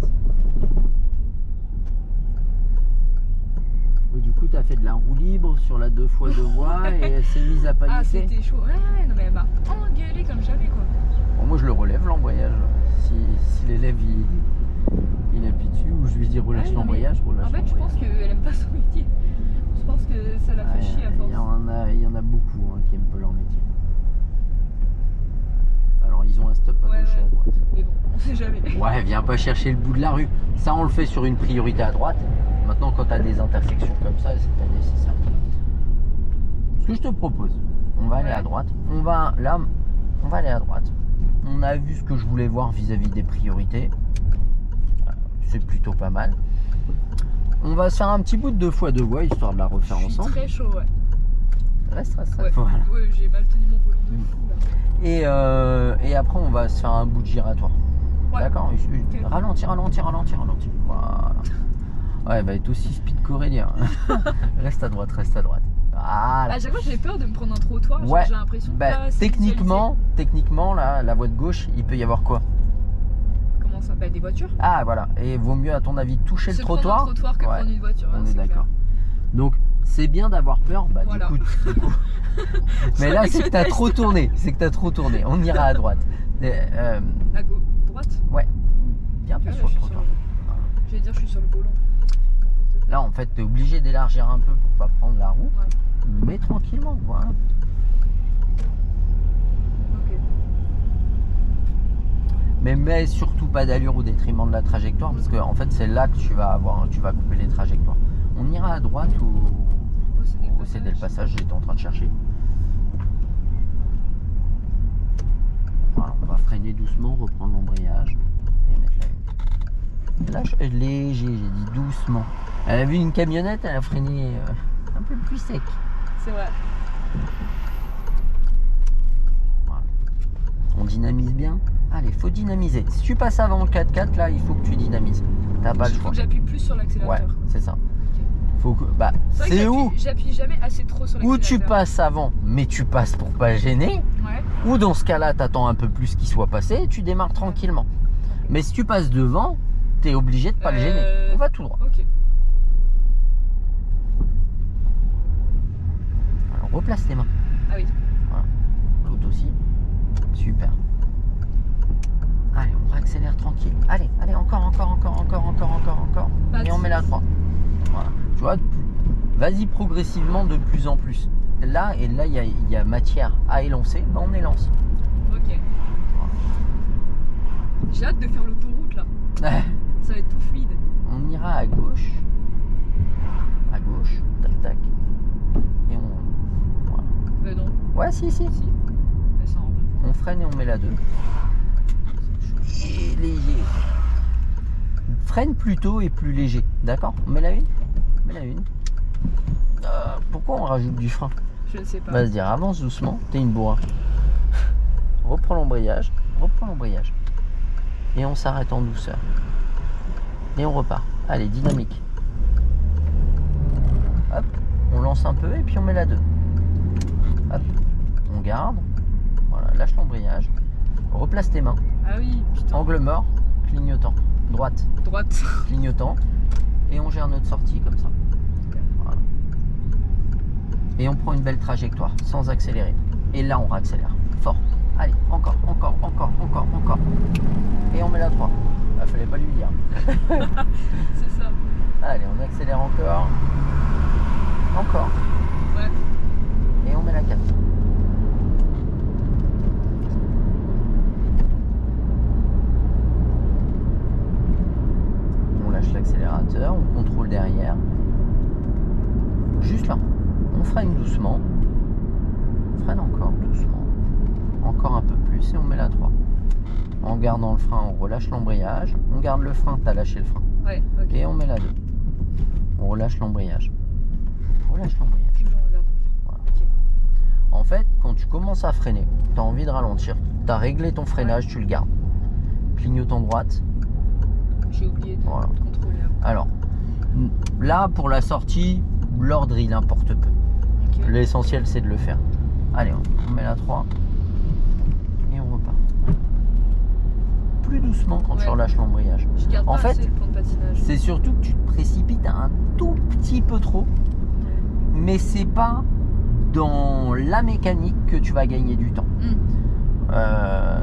Et du coup, t'as fait de la roue libre sur la 2x2 voies et elle s'est mise à Ah, paniquer. c'était chaud. Ouais, non, mais elle m'a engueulé comme jamais, quoi. Bon, moi, je le relève l'embrayage. Si l'élève il appuie dessus ou je lui dis relâche Ouais, non, mais l'embrayage, relâche En fait, je pense l'embrayage. qu'elle aime pas son métier. Je pense que ça la fait chier à force. Il y en a beaucoup hein, qui aiment pas leur métier. Alors ils ont un stop à Ouais, gauche et à ouais. droite. Mais bon, on sait jamais. Ouais, viens pas chercher le bout de la rue. Ça, on le fait sur une priorité à droite. Maintenant, quand tu as des intersections comme ça, c'est pas nécessaire. Ce que je te propose, on va aller à droite. On va aller à droite. On a vu ce que je voulais voir vis-à-vis des priorités. C'est plutôt pas mal. On va se faire un petit bout de 2x2 voies, histoire de la refaire Je suis ensemble. très chaud, ouais. Reste. Ouais, Voilà. ouais, j'ai mal tenu mon volant de fou, là. Et après, on va se faire un bout de giratoire. Ouais. D'accord. Ok. Ralentir. Voilà. Ouais, elle va être aussi speed qu'Aurélien. Reste à droite. Voilà. À chaque fois, j'ai peur de me prendre un trottoir. genre, Ouais. J'ai l'impression de Bah, pas techniquement, là, la voie de gauche, il peut y avoir quoi? Comment ça? Bah, des voitures. Ah, voilà. Et vaut mieux, à ton avis, toucher le Se prendre un trottoir. trottoir que Ouais. prendre une voiture. On hein, est c'est clair. d'accord. Donc, C'est bien d'avoir peur, bah Voilà. du coup. Mais là, c'est que t'as trop tourné. On ira à droite. À gauche, droite. Bien plus Ouais, sur je le suis trottoir. J'allais dire, je suis sur le volant. Là, en fait, t'es obligé d'élargir un peu pour pas prendre la roue. Ouais. Mais tranquillement, voilà. Ok. Mais mets surtout pas d'allure au détriment de la trajectoire, parce que en fait, c'est là que tu vas couper les trajectoires. On ira à droite ou au céder le passage. J'étais en train de chercher. Voilà, on va freiner doucement, reprendre l'embrayage et mettre la une. Lâche léger, j'ai dit doucement. Elle a vu une camionnette, elle a freiné un peu plus sec. C'est vrai. Voilà. On dynamise bien. Allez, faut dynamiser. Si tu passes avant le 4x4, là, il faut que tu dynamises. T'as pas le Il faut choix. que j'appuie plus sur Ouais, l'accélérateur. c'est ça. Faut que, bah, vrai que c'est où j'appuie jamais assez trop sur Ou l'accélérateur. tu passes avant, mais tu passes pour pas gêner. Ouais. Ou dans ce cas-là, t'attends un peu plus qu'il soit passé et tu démarres tranquillement. Mais si tu passes devant, t'es obligé de pas le gêner. On va tout droit. Ok. Alors replace tes mains. Ah oui. L'autre aussi. Super. Allez, on réaccélère tranquille. Allez, encore. Pas Et on met la 3. Voilà. Tu vois, vas-y progressivement de plus en plus. Là, il y a matière à élancer, ben on élance. Ok. J'ai hâte de faire l'autoroute là. Ça va être tout fluide. On ira à gauche. Tac tac. Et on. Voilà. Non. Ouais, si. Si. Mais ça en revient. On freine et on met la 2. Et léger. Freine plus tôt et plus léger. D'accord? On met la 1. Pourquoi on rajoute du frein? Je ne sais pas. Va se dire, avance doucement, t'es une bourrin. Reprends l'embrayage. Et on s'arrête en douceur. Et on repart. Allez, dynamique. Hop, on lance un peu et puis on met la 2. Hop, on garde. Voilà, lâche l'embrayage. Replace tes mains. Ah oui, putain. Angle mort, clignotant. Droite, Droite. clignotant. Et on gère notre sortie comme ça. Voilà. Et on prend une belle trajectoire sans accélérer. Et là, on réaccélère. Fort. Allez, encore. Et on met la 3. Ah, fallait pas lui dire. C'est ça. Allez, on accélère encore. Ouais. Et on met la 4. On lâche l'accélérateur, on contrôle derrière. Juste là. On freine doucement. On freine encore doucement. Encore un peu plus et on met la 3. En gardant le frein, on relâche l'embrayage. On garde le frein, t'as lâché le frein. Ouais, ok. Et on met la 2. On relâche l'embrayage. Toujours en regardant. Voilà. Ok. En fait, quand tu commences à freiner, tu as envie de ralentir. Tu as réglé ton freinage, tu le gardes. Clignotant droite. J'ai oublié de Voilà. contrôler. Alors, là, pour la sortie, l'ordre, il importe peu. Ok. L'essentiel, c'est de le faire. Allez, on met la 3. Et on repart. Plus doucement quand tu Ouais. relâches l'embrayage. Je garde En pas fait, assez le point de patinage. C'est surtout que tu te précipites un tout petit peu trop. Mais c'est pas dans la mécanique que tu vas gagner du temps.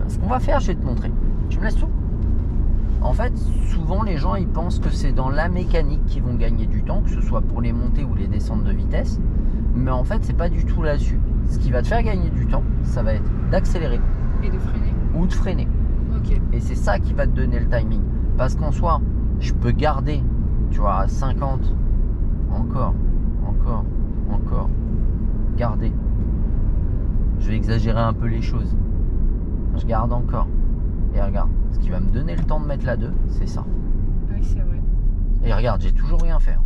Ce qu'on va faire, je vais te montrer. Tu me laisses tout? En fait, souvent les gens ils pensent que c'est dans la mécanique qu'ils vont gagner du temps, que ce soit pour les montées ou les descentes de vitesse. Mais en fait, c'est pas du tout là-dessus. Ce qui va te faire gagner du temps, ça va être d'accélérer Et de freiner. ou de freiner. Ok. Et c'est ça qui va te donner le timing. Parce qu'en soi, je peux garder, tu vois, à 50, encore, garder. Je vais exagérer un peu les choses. Je garde encore. Et regarde, ce qui va me donner le temps de mettre la 2, c'est ça. Oui, c'est vrai. Et regarde, j'ai toujours rien fait.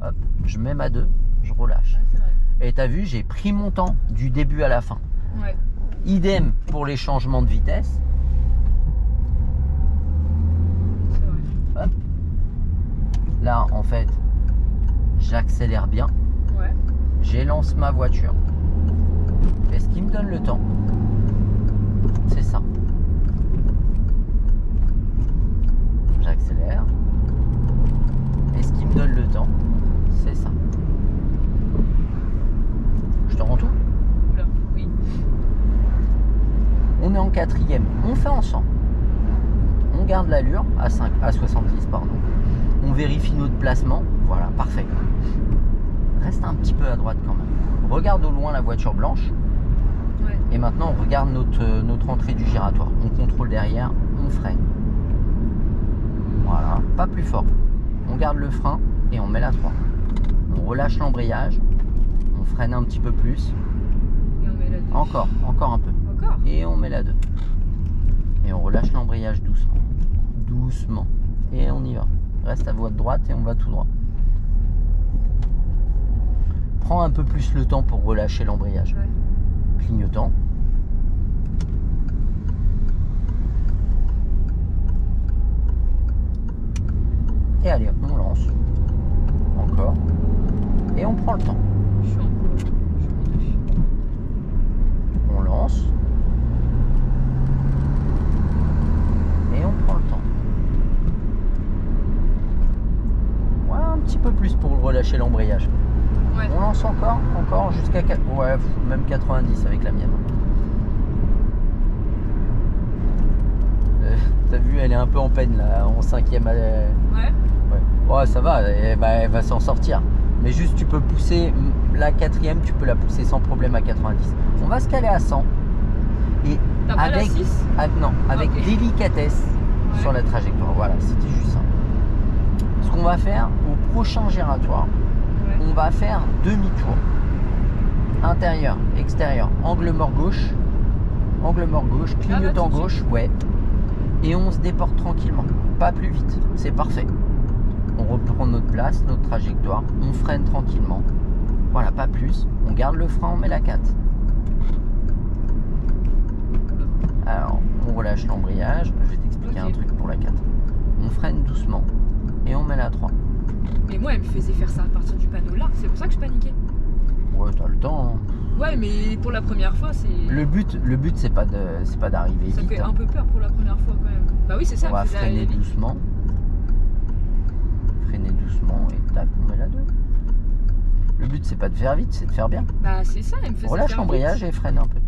Hop, je mets ma 2, je relâche. Ouais, c'est vrai. Et t'as vu, j'ai pris mon temps du début à la fin. Ouais. Idem pour les changements de vitesse. C'est vrai. Hop. Là, en fait, j'accélère bien. Ouais. J'élance ma voiture. Et ce qui me donne le temps, c'est ça. J'accélère. Et ce qui me donne le temps, c'est ça. 4e, on fait ensemble. On garde l'allure à 70, pardon. On vérifie notre placement. Voilà, parfait. Reste un petit peu à droite quand même. Regarde au loin la voiture blanche. Ouais. Et maintenant, on regarde notre entrée du giratoire. On contrôle derrière, on freine. Voilà, pas plus fort. On garde le frein et on met la 3. On relâche l'embrayage. On freine un petit peu plus. Et on met la 2. Encore un peu. Encore. Et on met la 2. Et on relâche l'embrayage doucement. Doucement. Et on y va. Reste à voie de droite et on va tout droit. Prends un peu plus le temps pour relâcher l'embrayage. Ouais. Clignotant. Et allez, on lance. Encore. Et on prend le temps. Je suis en deux. On lance. Et on prend le temps. Ouais, un petit peu plus pour relâcher l'embrayage. Ouais. On lance encore jusqu'à 4. Ouais, même 90 avec la mienne. T'as vu, elle est un peu en peine là, en 5e. Ouais. Ouais, ça va, elle va s'en sortir. Mais juste, tu peux pousser la 4e, tu peux la pousser sans problème à 90. On va se caler à 100. Et T'as pas la 6 non, avec Ok. délicatesse sur la trajectoire. Voilà, c'était juste ça. Ce qu'on va faire au prochain giratoire, Ouais. on va faire demi-tour. Intérieur, extérieur, angle mort gauche, clignotant tout de gauche, ouais. Et on se déporte tranquillement, pas plus vite, c'est parfait. On reprend notre place, notre trajectoire, on freine tranquillement. Voilà, pas plus. On garde le frein, on met la 4. Alors, on relâche l'embrayage. Je vais t'expliquer Ok. un truc pour la 4. On freine doucement et on met la 3. Mais moi, elle me faisait faire ça à partir du panneau là. C'est pour ça que je paniquais. Ouais, t'as le temps. Hein. Ouais, mais pour la première fois, c'est. Le but c'est pas d'arriver Ça vite. fait hein. un peu peur pour la première fois quand même. Bah oui, c'est ça. On va elle faisait freiner aller vite. doucement. Freiner doucement et tac, on met la 2. Le but c'est pas de faire vite, c'est de faire bien. Bah c'est ça, elle me faisait Relâche faire l'embrayage vite. et freine un peu.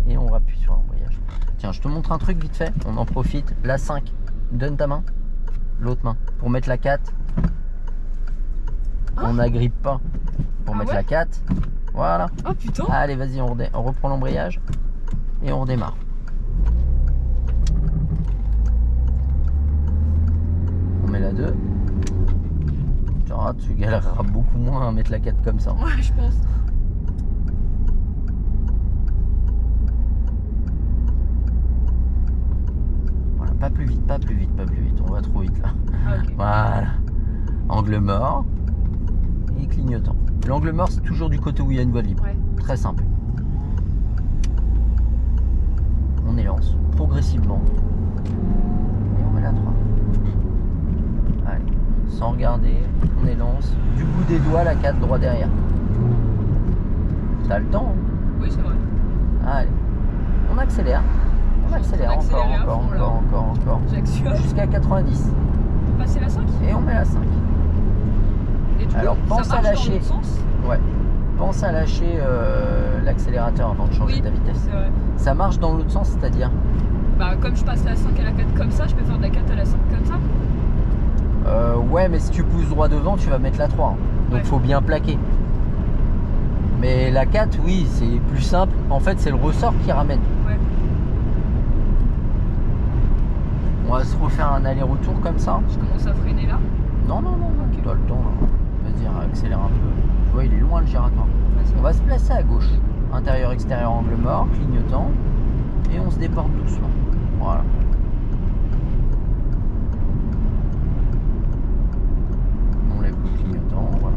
Et on appuie sur l'embrayage. Tiens, je te montre un truc vite fait. On en profite. La 5. Donne ta main. L'autre main. Pour mettre la 4. Ah. On n'agrippe pas. Pour Ah mettre ouais la 4. Voilà. Oh putain. Allez, vas-y, on reprend l'embrayage. Et on redémarre. On met la 2. Tu galéreras beaucoup moins à mettre la 4 comme ça. Ouais, je pense. Voilà, pas plus vite, pas plus vite, pas plus vite. On va trop vite là. Ah ok. Voilà. Angle mort et clignotant. L'angle mort, c'est toujours du côté où il y a une voie libre. Ouais. Très simple. On élance progressivement. Et on met la 3. Allez. Sans regarder, on élance. Du bout des doigts, la 4 droit derrière. T'as le temps. Oui, c'est vrai. Hein. Allez. On accélère. On accélère On accélère à encore, fond, là. encore. J'actionne. Jusqu'à 90. Passer la 5. Et on met la 5. Et du Alors, coup, pense ça à marche lâcher. dans l'autre sens. Ouais. Pense à lâcher l'accélérateur avant de changer Oui, ta vitesse. c'est vrai. Ça marche dans l'autre sens, c'est-à-dire Bah comme je passe la 5 à la 4 comme ça, je peux faire de la 4 à la 5 comme ça. ouais, mais si tu pousses droit devant, tu vas mettre la 3. Donc Ouais. faut bien plaquer. Mais la 4, oui, c'est plus simple. En fait, c'est le ressort qui ramène. Ouais. On va se refaire un aller-retour comme ça. Je commence à freiner là. Non, Ok. tu as le temps là. Vas-y, accélère un peu. Tu vois, il est loin le giratoire. Ouais, c'est On vrai. va se placer à gauche. Intérieur, extérieur, angle mort, clignotant. Et on se déporte doucement. Voilà. On lève le clignotant, voilà.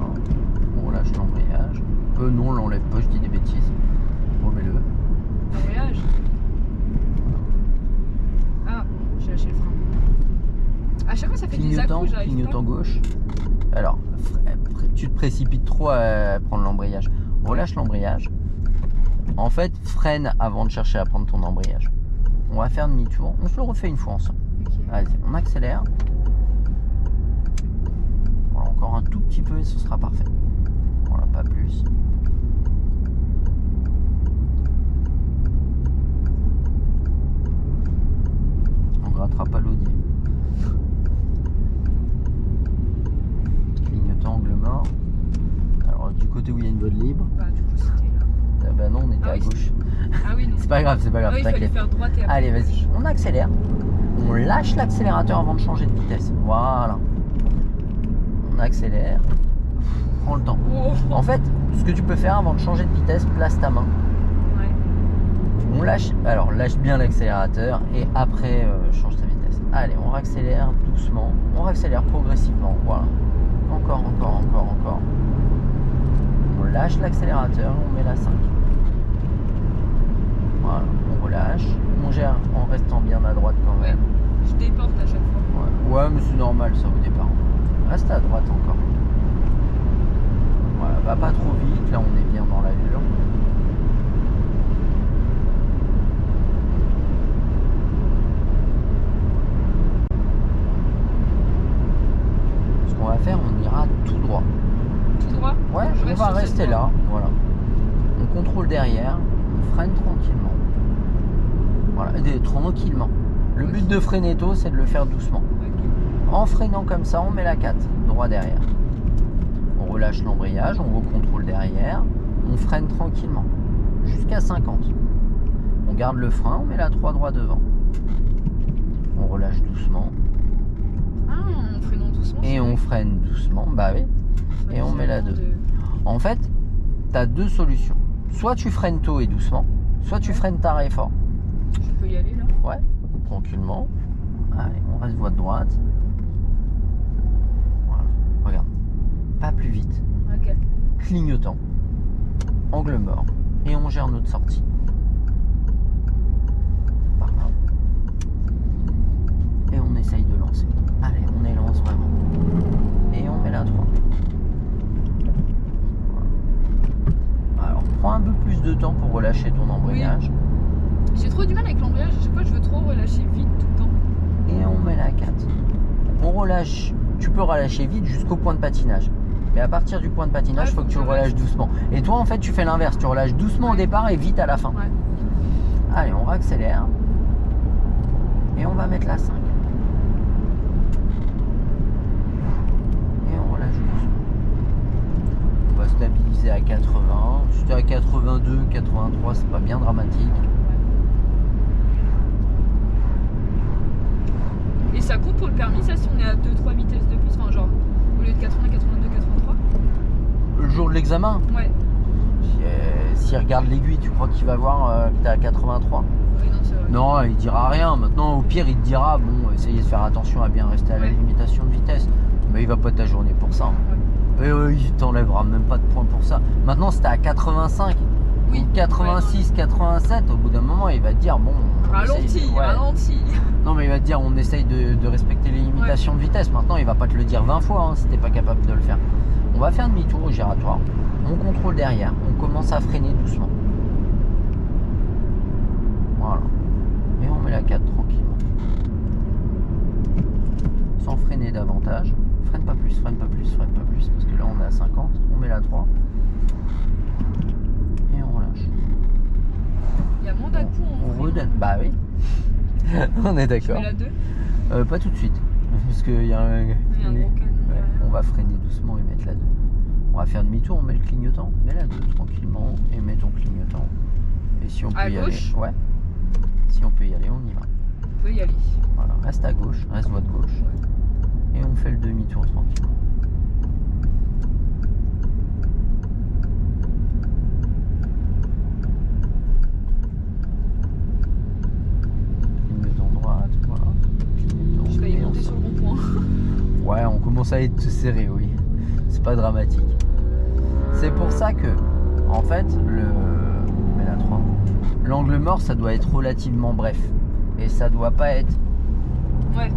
On relâche l'embrayage. Non, on l'enlève pas, je dis des bêtises. Remets-le. Un voyage. Ah, j'ai lâché le frein. À chaque fois, ça fait des Clignotant, à-coups, j'arrive clignotant pas. gauche. Alors, tu te précipites trop à prendre l'embrayage. Relâche l'embrayage. En fait, freine avant de chercher à prendre ton embrayage. On va faire demi-tour. On se le refait une fois ensemble. Ok. Vas-y, on accélère. Voilà, encore un tout petit peu et ce sera parfait. Voilà, pas plus. rattrape à l'audier. Clignotant, angle mort. Alors du côté où il y a une voie libre. Bah, du coup, c'était là. Ah bah non, on était Ah à oui, gauche. Ah oui, non. C'est pas grave, Ah oui, il fallait t'inquiète. faire droite et après. Allez, vas-y, on accélère. On lâche l'accélérateur avant de changer de vitesse. Voilà. On accélère. Prends le temps. Oh. En fait, ce que tu peux faire avant de changer de vitesse, place ta main. Ouais. On lâche, alors lâche bien l'accélérateur et après change ta vitesse. Allez, on accélère doucement. On accélère progressivement. Voilà. Encore. On lâche l'accélérateur, on met la 5. Voilà, on relâche. On gère en restant bien à droite quand même. Je déporte à chaque fois. Ouais, mais c'est normal ça au départ. Reste à droite encore. Voilà, va pas trop vite, là on est bien dans l'allure. Ce qu'on va faire, on ira tout droit. Tout droit. Ouais, Je on reste va sur cette rester voie. là, voilà. On contrôle derrière, on freine tranquillement. Voilà, tranquillement. Le but de freiner tôt, c'est de le faire doucement. Ok. En freinant comme ça, on met la 4, droit derrière. On relâche l'embrayage, on recontrôle derrière, on freine tranquillement, jusqu'à 50. On garde le frein, on met la 3 droit devant. On relâche doucement. Ah, en freinant doucement. Et c'est on vrai. freine doucement, bah oui. Ça et on met la différent 2. de- En fait, tu as deux solutions. Soit tu freines tôt et doucement, soit tu freines tard et fort. Je peux y aller là. Ouais, tranquillement. Allez, on reste voie de droite. Voilà, regarde. Pas plus vite. Ok. Clignotant. Angle mort. Et on gère notre sortie. Par là. Et on essaye de lancer. Allez, on élance vraiment. Et on met la 3. Voilà. Alors, prends un peu plus de temps pour relâcher ton embrayage. J'ai trop du mal avec l'embrayage. À chaque fois, je veux trop relâcher vite tout le temps. Et on met la 4. On relâche, tu peux relâcher vite jusqu'au point de patinage. Mais à partir du point de patinage, il faut que tu le relâches doucement. Et toi, en fait, tu fais l'inverse. Tu relâches doucement au départ et vite à la fin. Ouais. Allez, on réaccélère. Et on va mettre la 5. Et on relâche doucement. On va stabiliser à 80. Si t'es à 82, 83, c'est pas bien dramatique. Et ça compte pour le permis, ça, si on est à 2-3 vitesses de plus, enfin genre au lieu de 80, 82, 83. Le jour de l'examen, Ouais. s'il regarde l'aiguille, tu crois qu'il va voir que t'es à 83? Oui, non, c'est vrai. Non, il dira rien. Maintenant, au pire, il te dira, bon, essayez de faire attention à bien rester à la Ouais. limitation de vitesse. Mais il va pas t'ajourner pour ça. Ouais. Et il t'enlèvera même pas de points pour ça. Maintenant, si t'es à 85 Oui. ou 86, 87, au bout d'un moment, il va te dire, bon... on Ralenti, essaye- ouais. ralenti. Non, mais il va te dire, on essaye de respecter les limitations de vitesse. Maintenant, il va pas te le dire 20 fois si t'es pas capable de le faire. On va faire demi-tour au giratoire. On contrôle derrière. On commence à freiner doucement. Voilà. Et on met la 4 tranquillement. Sans freiner davantage. Freine pas plus, freine pas plus, freine pas plus. Parce que là, on est à 50. On met la 3. Et on relâche. Il y a moins d'un coup en On freinant. redonne. Bah oui. On est Je d'accord. mets la 2. Pas tout de suite. Parce qu'il y a un... Il y a un gros canon. Ouais, on va freiner doucement et mettre la 2. On va faire demi-tour, on met le clignotant. Mets la 2 tranquillement et mets ton clignotant. Et si on peut À y gauche? aller. Ouais. Si on peut y aller, on y va. On peut y aller. Voilà, reste à gauche, reste voie de gauche. Et on fait le demi-tour tranquillement. Clignotant droite, voilà. Clignotant. Je vais y et on monter sort. sur le bon point. Ouais, on commence à être serré, oui. C'est pas dramatique. C'est pour ça que, en fait, mais la 3. L'angle mort, ça doit être relativement bref. Et ça doit pas être. Ouais.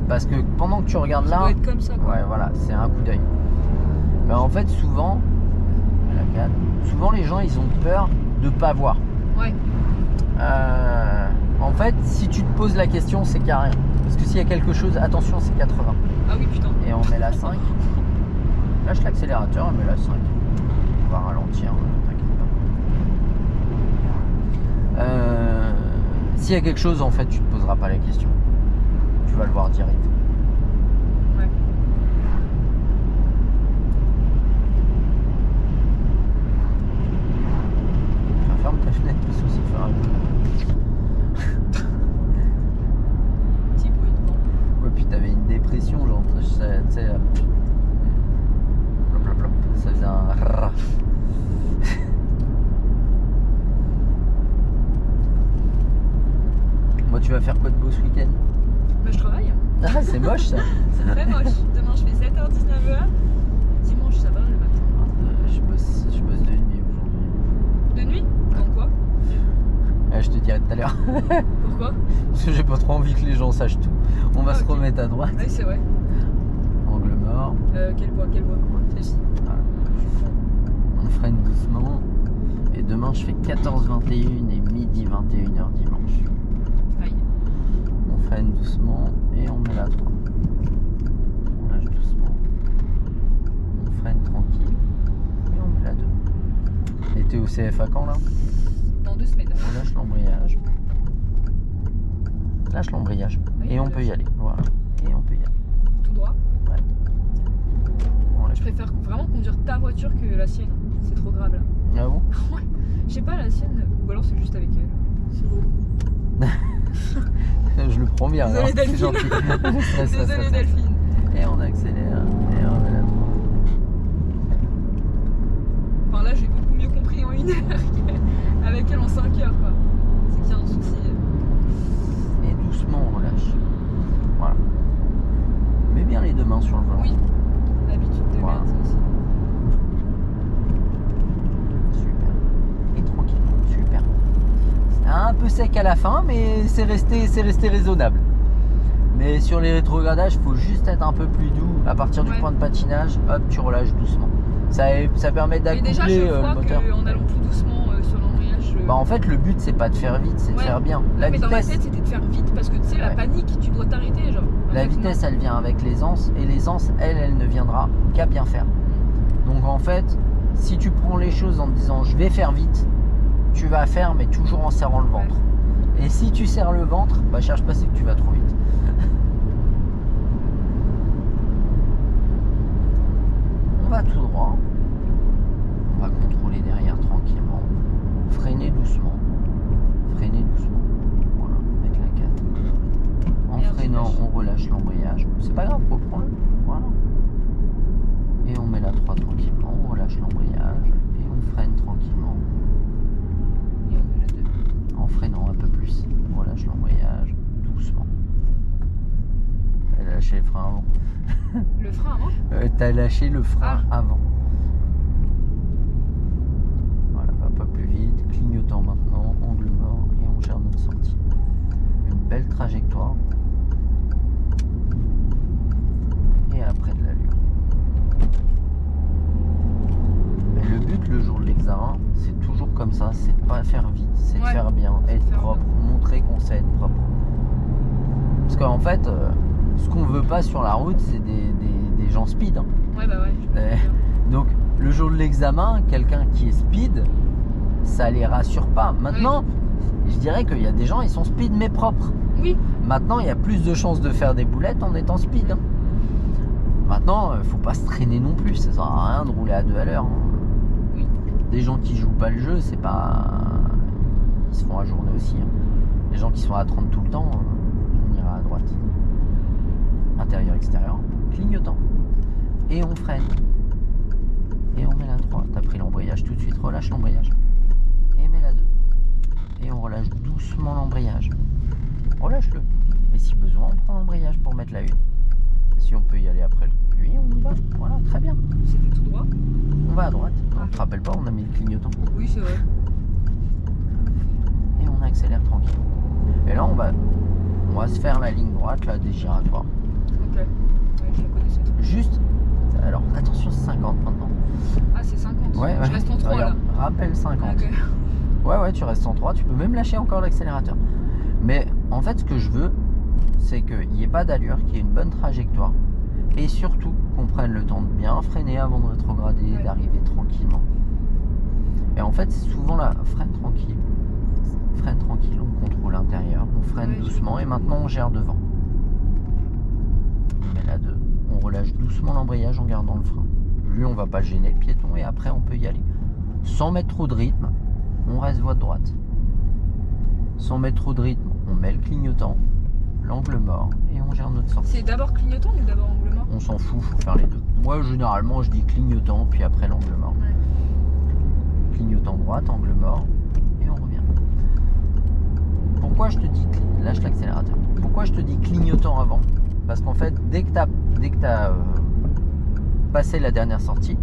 Parce que pendant que tu regardes Ça là. doit être comme ça, quoi. Ouais, voilà, c'est un coup d'œil. Mais en fait, souvent, la 4, souvent les gens, ils ont peur de pas voir. Ouais. En fait, si tu te poses la question, c'est qu'il n'y a rien. Parce que s'il y a quelque chose, attention, c'est 80. Ah oui, putain. Et on met la 5. Lâche l'accélérateur, on met la 5. On va ralentir, t'inquiète pas. S'il y a quelque chose, en fait, tu te poseras pas la question. vas le voir direct. Ouais. Enfin, ferme ta fenêtre parce que ça fait un Petit bruit de vent. Ouais, puis t'avais une dépression, genre, tu sais, plop, plop, plop, ça faisait un rrrr. Moi, tu vas faire quoi de beau ce week-end? Bah, je travaille. Ah, c'est moche ça. C'est très moche. Demain, je fais 7h, 19h. Dimanche, ça va le matin. Je bosse de nuit aujourd'hui. De nuit? Dans quoi? Je te dirai tout à l'heure. Pourquoi? Parce que j'ai pas trop envie que les gens sachent tout. On va Ah, se ok. remettre à droite. Oui, c'est vrai. Angle mort. Quelle voie? Celle-ci. Voilà. On freine doucement. Et demain, je fais 14h21 et midi 21h dimanche. Aïe. On freine doucement et on met la 3. On lâche doucement. On freine tranquille et on met la 2. Et t'es au CFA quand là? Dans 2 semaines. On lâche l'embrayage. Lâche l'embrayage. Oui, Et on peut y aller. Voilà. Et on peut y aller. Tout droit. On lâche. Je préfère vraiment conduire ta voiture que la sienne. C'est trop grave là. Ah bon? Je sais pas, la sienne, ou alors c'est juste avec elle. C'est relou. Je le prends bien. Désolée, alors, c'est Delphine. gentil. Stress. Désolée Delphine. Et on accélère. Et on met la 3. Enfin là j'ai beaucoup mieux compris en 1 heure qu'avec elle en 5 heures quoi. C'est qu'il y a un souci. Et doucement on relâche. Voilà. Mets bien les deux mains sur le volant. Oui. L'habitude de Voilà. merde ça aussi. Super. Et tranquillement. Super. C'est un peu sec à la fin, mais c'est resté raisonnable. Mais sur les rétrogradages, il faut juste être un peu plus doux. À partir du Ouais. point de patinage, hop, tu relâches doucement. Ça permet Mais déjà d'accoupler je le vois moteur. qu'en allant plus doucement sur l'embrayage. Bah en fait, le but c'est pas de faire vite, c'est de Ouais. faire bien. Non, La mais dans ma vitesse, tête c'était de faire vite parce que tu sais la Ouais. panique, tu dois t'arrêter genre. la vitesse, elle vient avec l'aisance et l'aisance, elle ne viendra qu'à bien faire. Donc en fait, si tu prends les choses en te disant je vais faire vite, tu vas faire mais toujours en serrant le ventre. Et si tu serres le ventre, bah cherche pas, c'est que tu vas trop vite. On va tout droit. On va contrôler derrière tranquillement. Freiner doucement. Freiner doucement. Voilà, mettre la 4. En Merde, freinant, je lâche. on relâche l'embrayage. C'est pas grave, reprends-le. Voilà. Et on met la 3 tranquillement, on relâche l'embrayage et on freine tranquillement. Et on met la 2. En freinant un peu plus. On relâche l'embrayage doucement. Elle a lâché le frein avant. Le frein avant. T'as lâché le frein Ah. avant. Voilà, va pas plus vite. Clignotant maintenant, angle mort et on gère notre sortie. Une belle trajectoire. Et après de l'allure. Mais le but le jour de l'examen, c'est toujours comme ça, c'est de pas faire vite, c'est de Ouais, faire bien, c'est de être faire propre, montrer qu'on sait être propre. Parce qu'en fait, ce qu'on veut pas sur la route, c'est des gens speed. Hein. Ouais bah ouais. Je Ouais. Donc le jour de l'examen, quelqu'un qui est speed, ça les rassure pas. Maintenant, je dirais qu'il y a des gens, ils sont speed mais propres. Oui. Maintenant, il y a plus de chances de faire des boulettes en étant speed. Hein. Maintenant, faut pas se traîner non plus, ça sert à rien de rouler à 2 à l'heure. Hein. Oui. Des gens qui jouent pas le jeu, c'est pas. Ils se font à journée aussi. Hein. Les gens qui sont à 30 tout le temps, on ira à droite. Intérieur, extérieur, clignotant. Et on freine. Et on met la 3. T'as pris l'embrayage tout de suite, relâche l'embrayage. Et mets la 2. Et on relâche doucement l'embrayage. Relâche-le. Et si besoin, on prend l'embrayage pour mettre la 1. Si on peut y aller après lui, on y va. Voilà, très bien. C'était tout droit. On va à droite. Ah. On te rappelle pas, on a mis le clignotant. Oui c'est vrai. Et on accélère tranquille. Et là, on va se faire la ligne droite, là, des giratoires. Ok. Ouais, je la connaissais trop. Juste, alors attention, c'est 50 maintenant. Ah c'est 50. Ouais, Je reste en 3 Regarde, là. rappel 50. Ok. Ouais, tu restes en 3, tu peux même lâcher encore l'accélérateur. Mais en fait, ce que je veux, c'est qu'il n'y ait pas d'allure, qu'il y ait une bonne trajectoire. Et surtout, qu'on prenne le temps de bien freiner avant de rétrograder, Ouais. d'arriver tranquillement. Et en fait, c'est souvent la freine tranquille, on contrôle l'intérieur, on freine Ouais, doucement et maintenant on gère devant. On met la 2. On relâche doucement l'embrayage en gardant le frein. Lui, on va pas gêner le piéton et après, on peut y aller. Sans mettre trop de rythme, on reste voie de droite. Sans mettre trop de rythme, on met le clignotant, l'angle mort et on gère notre sortie. C'est d'abord clignotant ou d'abord angle mort? On s'en fout, faut faire les deux. Moi, généralement, je dis clignotant, puis après l'angle mort. Ouais. Clignotant droite, angle mort, et on revient. Pourquoi je te dis lâche l'accélérateur? Pourquoi je te dis clignotant avant? Parce qu'en fait, dès que tu as passé la dernière sortie,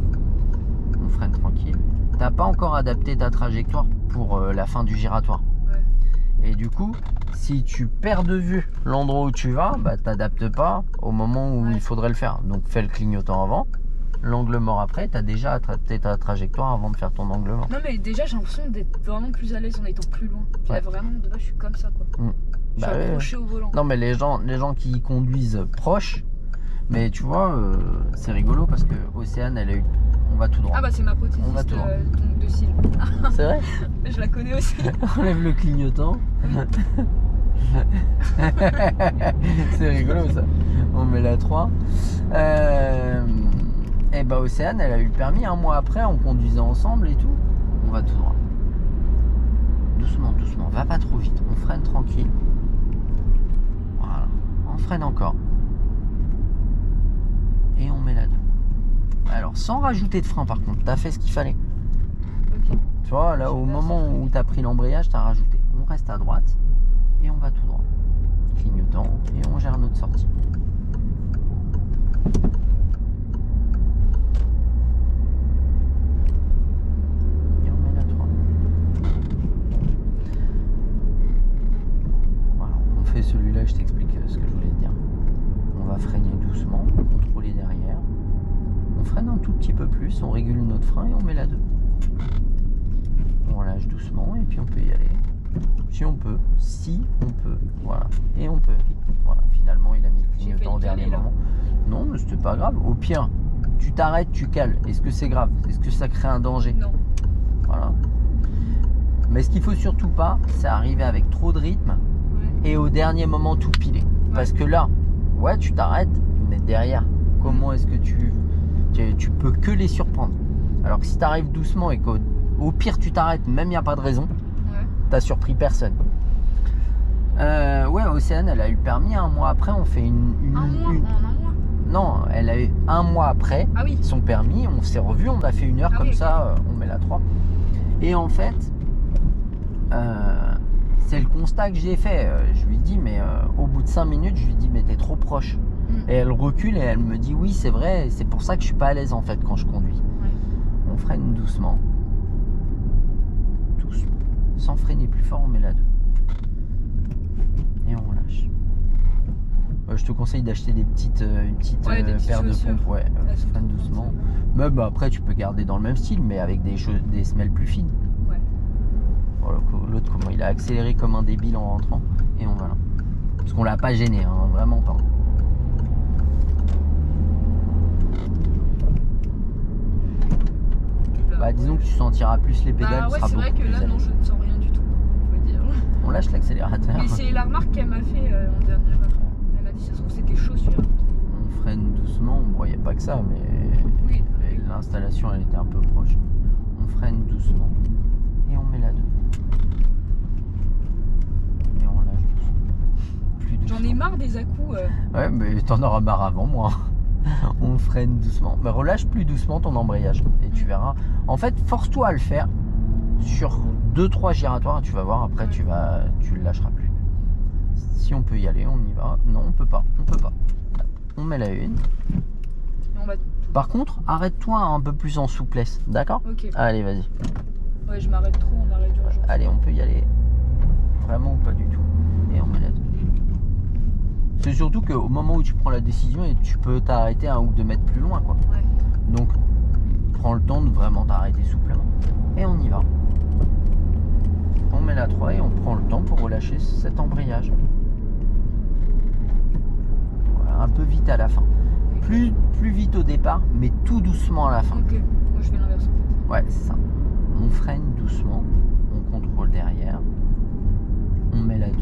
on freine tranquille. T'as pas encore adapté ta trajectoire pour la fin du giratoire. Ouais. Et du coup, si tu perds de vue l'endroit où tu vas, bah t'adaptes pas au moment où il faudrait le faire. Donc fais le clignotant avant, l'angle mort après, t'as déjà adapté ta trajectoire avant de faire ton angle mort. Non mais déjà j'ai l'impression d'être vraiment plus à l'aise en étant plus loin. Puis là, vraiment de base je suis comme ça quoi. Je suis accroché au volant. Non mais les gens qui conduisent proches, mais tu vois, c'est rigolo parce que Océane, elle a eu... On va tout droit. Ah bah c'est ma prothésiste donc de cils. C'est vrai? Je la connais aussi. Enlève le clignotant. C'est rigolo ça. On met la 3. Et bah Océane, elle a eu le permis un mois après, on conduisait ensemble et tout. On va tout droit. Doucement, doucement, va pas trop vite. On freine tranquille. Voilà. On freine encore. Et on met la 2. Alors sans rajouter de frein par contre, t'as fait ce qu'il fallait. Ok. Tu vois, là au moment où t'as pris l'embrayage, t'as rajouté. On reste à droite et on va tout droit. Clignotant et on gère notre sortie. Et on met la 3. Voilà, on fait celui-là, je t'explique ce que je voulais te dire. On va freiner doucement, contrôler derrière. On freine un tout petit peu plus, on régule notre frein et on met la 2. On lâche doucement et puis on peut y aller. Si on peut, voilà. Et on peut. Voilà, finalement il a mis le clignotant au dernier moment. Non, mais c'était pas grave. Au pire, tu t'arrêtes, tu cales. Est-ce que c'est grave? Est-ce que ça crée un danger? Non. Voilà. Mais ce qu'il faut surtout pas, c'est arriver avec trop de rythme et au dernier moment tout piler. Parce que là, ouais, tu t'arrêtes, mais derrière, comment est-ce que tu peux que les surprendre? Alors que si tu arrives doucement et qu'au pire tu t'arrêtes, même il n'y a pas de raison, t'as surpris personne. Ouais, Océane, elle a eu le permis un mois après, on fait un mois. Non, elle a eu un mois après son permis, on s'est revu, on a fait une heure comme ça, on met la 3. Et en fait, c'est le constat que j'ai fait. Je lui dis, mais au bout de 5 minutes, je lui dis, mais t'es trop proche. Et elle recule et elle me dit, oui, c'est vrai, c'est pour ça que je suis pas à l'aise en fait quand je conduis. On freine doucement. Doucement. Sans freiner plus fort, on met la 2. Et on relâche. Je te conseille d'acheter une petite paire de pompes. Ouais, freine doucement. Même après, tu peux garder dans le même style, mais avec des semelles plus fines. Voilà, l'autre, comment il a accéléré comme un débile en rentrant. Et on va là. Parce qu'on l'a pas gêné, hein, vraiment pas. Bah, disons que tu sentiras plus les pédales. Bah ouais, c'est vrai que là, non, je ne sens rien du tout. Faut le dire. On lâche l'accélérateur. Mais c'est la remarque qu'elle m'a fait en dernière heure. Elle m'a dit, ça se trouve, c'était chaussures. On freine doucement. Bon, il n'y a pas que ça, mais l'installation, elle était un peu proche. On freine doucement et on met la 2. Et on lâche doucement. Plus doucement. J'en ai marre des à-coups. Ouais, mais t'en auras marre avant moi. On freine doucement. Mais relâche plus doucement ton embrayage et tu verras. En fait, force-toi à le faire sur 2-3 giratoires. Tu vas voir, après tu le lâcheras plus. Si on peut y aller, on y va. Non, on peut pas. On met la 1. Par contre, arrête-toi un peu plus en souplesse, d'accord? Ok. Allez, vas-y. Ouais, je m'arrête trop en arrêt d'urgence. Allez, on peut y aller. Vraiment pas du tout. Et on met la 2. C'est surtout qu'au moment où tu prends la décision, tu peux t'arrêter 1 ou 2 mètres plus loin, quoi. Donc, prends le temps de vraiment t'arrêter souplement. Et on y va. On met la 3 et on prend le temps pour relâcher cet embrayage. Voilà, un peu vite à la fin. Plus vite au départ, mais tout doucement à la fin. Ok, moi je fais l'inverse. Ouais, c'est ça. On freine doucement, on contrôle derrière, on met la 2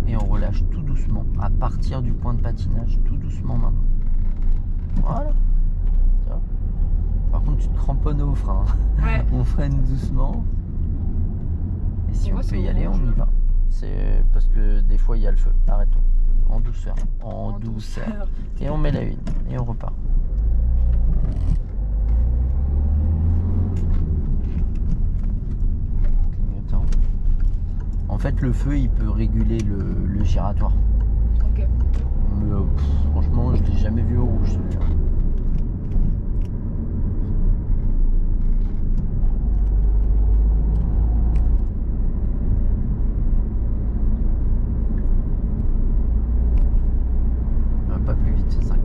Et on relâche tout doucement à partir du point de patinage, tout doucement maintenant. Voilà. Tu vois. Par contre, tu te cramponnes au frein. Ouais. On freine doucement. Et si Pour on moi, peut c'est y aller, on orange. y va. C'est parce que des fois il y a le feu. Arrêtons. En douceur. En douceur. Et on met la une. Et on repart. Clignotant. En fait, le feu, il peut réguler le giratoire. Ok. Mais franchement, je l'ai jamais vu au rouge celui-là. Pas plus vite, c'est 50.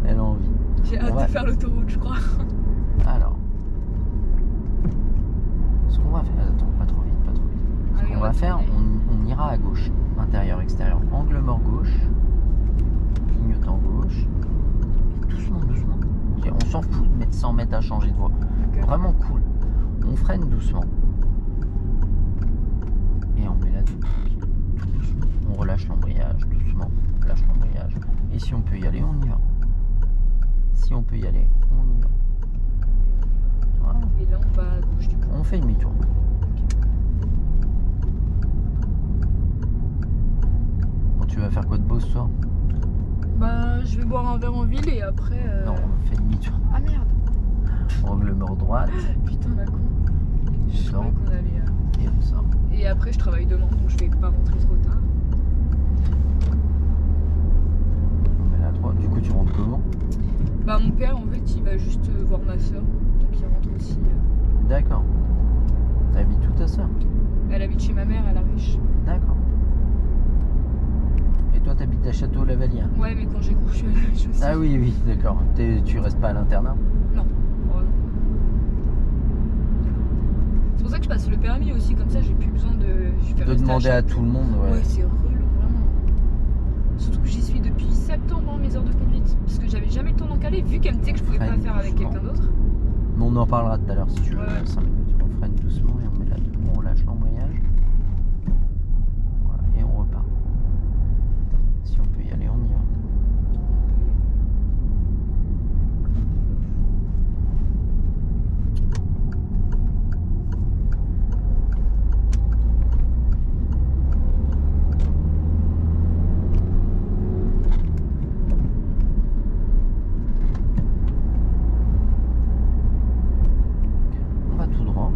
Elle a envie. J'ai hâte Ouais. de faire l'autoroute, je crois. Alors. Ce qu'on va faire. Attends, pas trop vite, pas trop vite. Ce Ah oui, qu'on va faire, tourner. on ira à gauche. Intérieur, extérieur. Angle mort gauche. Clignotant gauche. Et doucement, doucement. Ok, on s'en fout de mettre 100 mètres à changer de voie. Ok. Vraiment cool. On freine doucement. Et on met la douce tranquille. Tout doucement. On relâche l'embrayage doucement. On lâche l'embrayage. Et si on peut y aller, on y va. Si on peut y aller, on y va. Voilà. Et là, on va à gauche du coup. On fait demi-tour. Bon, tu vas faire quoi de beau ce soir? Bah, je vais boire un verre en ville et après. Non, on fait demi-tour. Ah merde! Angle mort droite. Putain, la con. Je croyais qu'on allait. Et on sort. Et après, je travaille demain donc je vais pas rentrer trop tard. On met la 3. Du coup, tu rentres comment? Bah, mon père en fait, il va juste voir ma soeur. Donc il rentre aussi. D'accord. T'habites où ta soeur? Elle habite chez ma mère, elle a riche. D'accord. Et toi, t'habites à Château-Lavalière? Ouais, mais quand j'ai cours, je suis à la riche aussi. Ah oui, oui, d'accord. Tu restes pas à l'internat? Non. Oh, non. C'est pour ça que je passe le permis aussi, comme ça j'ai plus besoin de. Je vais De rester demander à chaque- tout le monde, ouais. Ouais, c'est relou, vraiment. Surtout que j'y suis depuis septembre, hein, mes heures de conduite. Parce que j'avais jamais le temps d'en caler, vu qu'elle me disait que je pouvais pas Freine faire avec doucement. quelqu'un d'autre. Mais on en parlera tout à l'heure si tu veux. Ouais. 5 minutes. On freine doucement et on met la 2. On relâche l'embrayage. Voilà, et on repart. Si on peut y aller, on y va. On va tout droit.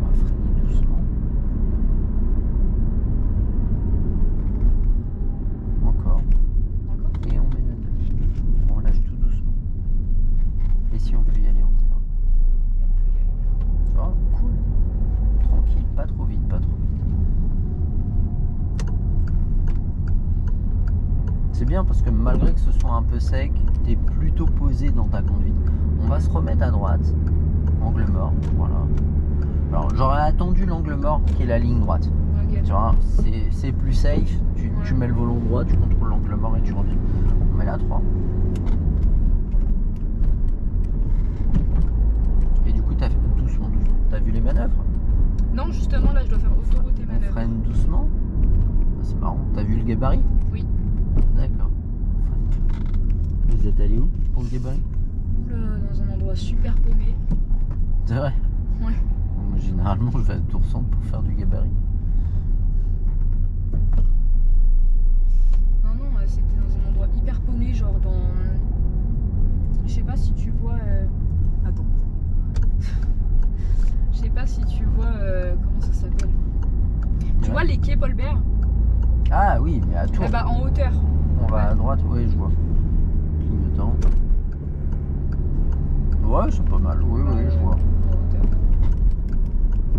On va freiner doucement. Encore. Encore. Et on met la 2. On lâche tout doucement. Et si on peut y aller, on y va. Et on peut y aller. Tu vois, cool. Tranquille, pas trop vite, pas trop vite. C'est bien parce que malgré que ce soit un peu sec, t'es plutôt posé dans ta conduite. On va se remettre à droite. Angle mort, voilà. Alors j'aurais attendu l'angle mort qui est la ligne droite. Ok. Tu vois, c'est plus safe. Tu Ouais. mets le volant droit, tu contrôles l'angle mort et tu reviens. On met la 3. Et du coup, t'as fait doucement, doucement. T'as vu les manœuvres? Non, justement, là, je dois faire autoroute et On manœuvre. freine doucement. Ah, c'est marrant. T'as vu le gabarit? Oui. D'accord. On freine. Vous êtes allé où pour le gabarit? Oula, dans un endroit super paumé. C'est vrai? Ouais. Moi, généralement, je vais à Tour Centre pour faire du gabarit. Non, non, c'était dans un endroit hyper paumé, genre dans. Je sais pas si tu vois. Attends. Je sais pas si tu vois. Comment ça s'appelle? Tu Ouais. vois les quais Paul Bert? Ah oui, mais à Tours. Eh bah, en hauteur. On va à droite, oui, je vois. Clignotant. Ouais, c'est pas mal. Oui, oui, je vois. En hauteur.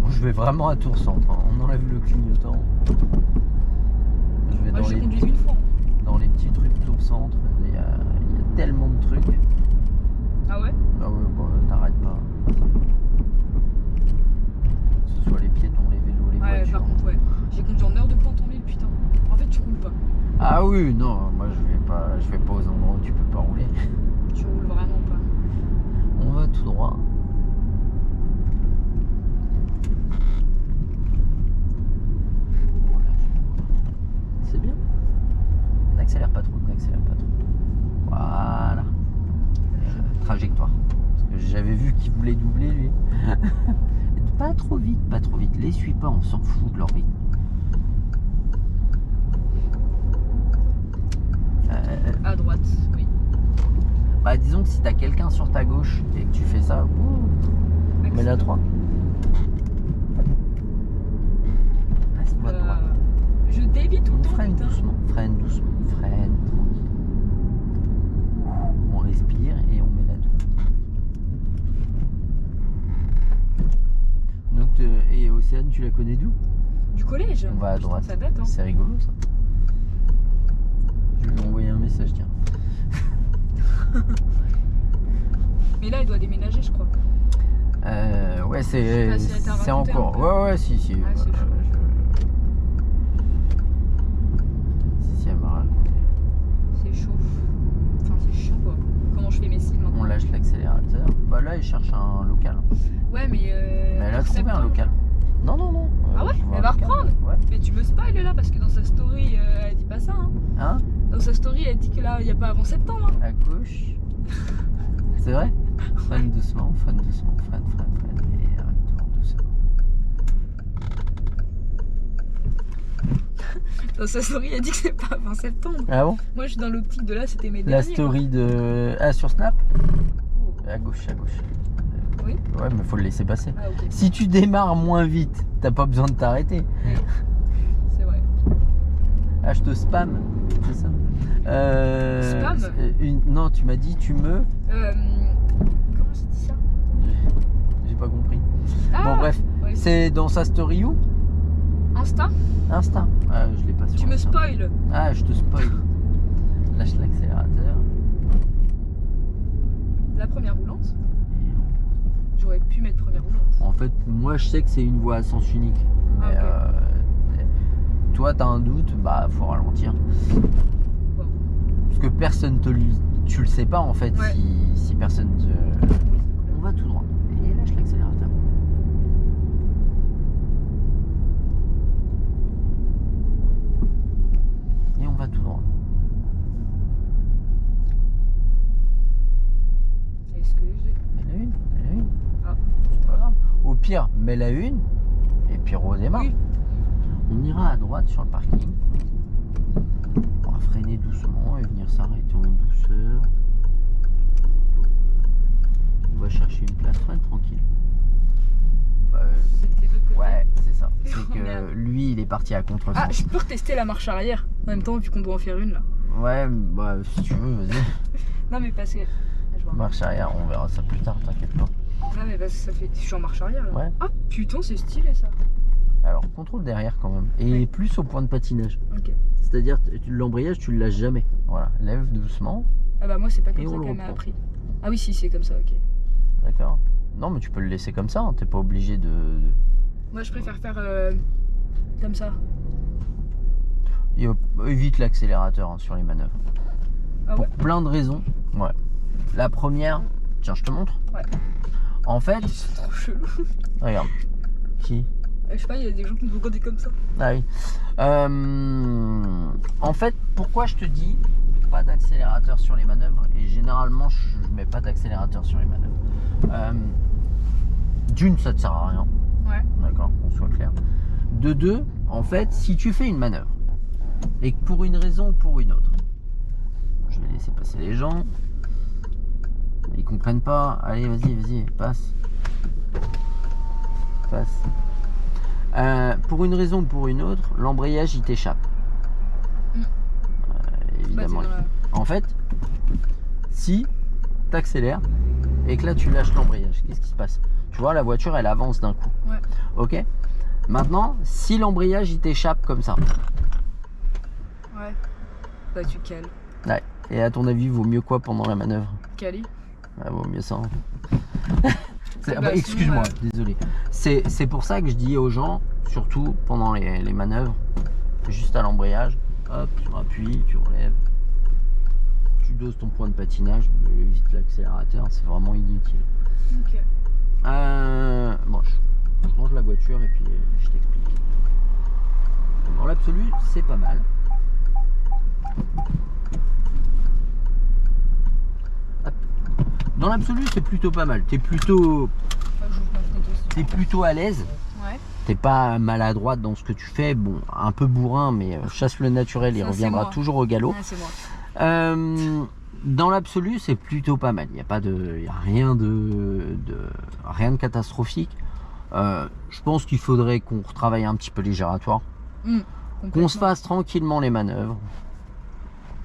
Moi, je vais vraiment à Tour Centre. Hein. On enlève le clignotant. Je vais Moi, dans j'ai les, conduit une fois. dans les petits trucs Tour Centre. Il y a tellement de trucs. Ah ouais? Ah ouais, bon, t'arrêtes pas. Que ce soit les piétons, les vélos, les Ouais, voitures. par contre, ouais. J'ai conduit en heure de pointe en ville, putain. En fait, tu roules pas. Ah oui, non, moi je vais pas aux endroits où tu peux pas rouler. Tu roules vraiment pas. On va tout droit. trop vite, pas trop vite. Les suis pas, on s'en fout de leur rythme. À droite, oui. Bah disons que si t'as quelqu'un sur ta gauche et que tu fais ça, mets la 3. Reste-moi droit. Je dévie tout le On temps. freine putain. doucement, freine doucement, freine tranquille. On respire et on met la 2. Donc, et Océane, tu la connais d'où? Du collège. On va à Putain, droite. Ça date, hein. C'est rigolo ça. Je vais lui envoyer un message, tiens. Mais là, elle doit déménager, je crois. Ouais, Je sais pas si elle t'a c'est raconté encore. un peu. Ouais, si. Ah, c'est chaud. Si, elle m'a raconté. C'est chaud. Enfin, c'est chiant, quoi. Comment je fais mes cils maintenant? On lâche l'accélérateur. Bah là, il cherche un local. Ouais, mais. Mais elle a trouvé un septembre. local. Non. Ah ouais, trouvé elle un va local. reprendre. Ouais. Mais tu me spoil là, parce que dans sa story, elle dit pas ça, hein. Hein? Dans sa story, elle dit que là, il n'y a pas avant septembre. Hein. À gauche. C'est vrai? Freine doucement, freine. Et arrête doucement. Dans sa story, elle dit que c'est pas avant septembre. Ah bon? Moi, je suis dans l'optique de là, c'était mes La derniers. story de. Ah, sur Snap? quoi. Oh. À gauche. Oui. Ouais, mais faut le laisser passer. Ah, ok. Si tu démarres moins vite, t'as pas besoin de t'arrêter. C'est vrai. Ah, je te spam, c'est ça? Spam? Non, tu m'as dit tu me. Comment j'ai dit ça? J'ai pas compris. Ah, Bon, bref, ouais. c'est dans sa story où? Insta? Insta. Ah, je l'ai pas sur Tu me Insta. spoil. Ah, je te spoil. Lâche l'accélérateur. La première roulante. J'aurais pu mettre première roulante. En fait, moi je sais que c'est une voie à sens unique. Mais Ah, toi, t'as un doute, bah faut ralentir. Bon. Parce que personne tu le sais pas en fait Ouais. si personne te. On va tout droit. Et lâche l'accélérateur. Et on va tout droit. Est-ce que j'ai. Mets la une. Ah. C'est pas grave. Au pire, mets la une. Et puis redémarre. Oui. On ira à droite sur le parking. On va freiner doucement et venir s'arrêter en douceur. On va chercher une place freine tranquille. C'était de l'autre côté. Ouais, c'est ça. C'est Oh, que merde. lui, il est parti à contre-sens. Ah, je peux retester la marche arrière en même temps, vu qu'on doit en faire une là. Ouais, bah si tu veux, vas-y. Non, mais parce que. Je vois. Marche arrière, on verra ça plus tard, t'inquiète pas. Ah, mais parce que ça fait. Je suis en marche arrière là. Ouais. Ah, putain, c'est stylé ça. Alors, contrôle derrière quand même. Et Ouais. plus au point de patinage. Ok. C'est-à-dire, l'embrayage, tu le lâches jamais. Voilà, lève doucement, Ah, bah, moi, c'est pas Et comme on ça le qu'elle m'a reprend. appris. Ah, oui, si, c'est comme ça, ok. d'accord? Non, mais tu peux le laisser comme ça, hein, t'es pas obligé de... Moi, je préfère faire comme ça. Et, évite l'accélérateur hein, sur les manœuvres. Ah Pour ouais? plein de raisons. Ouais. La première, tiens, je te montre. Ouais. En fait, C'est trop chelou. regarde. Qui? Je sais pas, il y a des gens qui me regardaient comme ça. Ah oui. En fait, pourquoi je te dis pas d'accélérateur sur les manœuvres? Et généralement, je mets pas d'accélérateur sur les manœuvres. D'une, ça te sert à rien. Ouais. D'accord, qu'on soit clair. De deux, en fait, si tu fais une manœuvre et que pour une raison ou pour une autre, je vais laisser passer les gens. Ils comprennent pas. Allez, vas-y, passe. Passe. Pour une raison ou pour une autre, l'embrayage il t'échappe. Mm. Évidemment. Bah, En fait, si tu accélères et que là tu lâches l'embrayage, qu'est-ce qui se passe? Tu vois, la voiture elle avance d'un coup. Ouais. Ok. Maintenant, si l'embrayage il t'échappe comme ça, Ouais. Bah, tu cales. ouais. Et à ton avis, vaut mieux quoi pendant la manœuvre? Cali. Ah, vaut mieux ça. Hein. Bah, Excuse-moi, sinon, désolé. C'est pour ça que je dis aux gens, surtout pendant les manœuvres, juste à l'embrayage, hop, tu appuies, tu relèves, tu doses ton point de patinage, évite l'accélérateur, c'est vraiment inutile. Ok. Bon, je range la voiture et puis je t'explique. Dans l'absolu, c'est pas mal. Hop. Dans l'absolu, c'est plutôt pas mal. T'es plutôt... Enfin, j'ouvre ma fenêtre aussi. t'es plutôt à l'aise, Ouais. t'es pas maladroite dans ce que tu fais, bon, un peu bourrin, mais chasse le naturel, il Ça, c'est reviendra moi. toujours au galop. Ouais, c'est moi. Dans l'absolu, c'est plutôt pas mal. Il y a rien de catastrophique. Je pense qu'il faudrait qu'on retravaille un petit peu les giratoires, qu'on se Complètement. fasse tranquillement les manœuvres,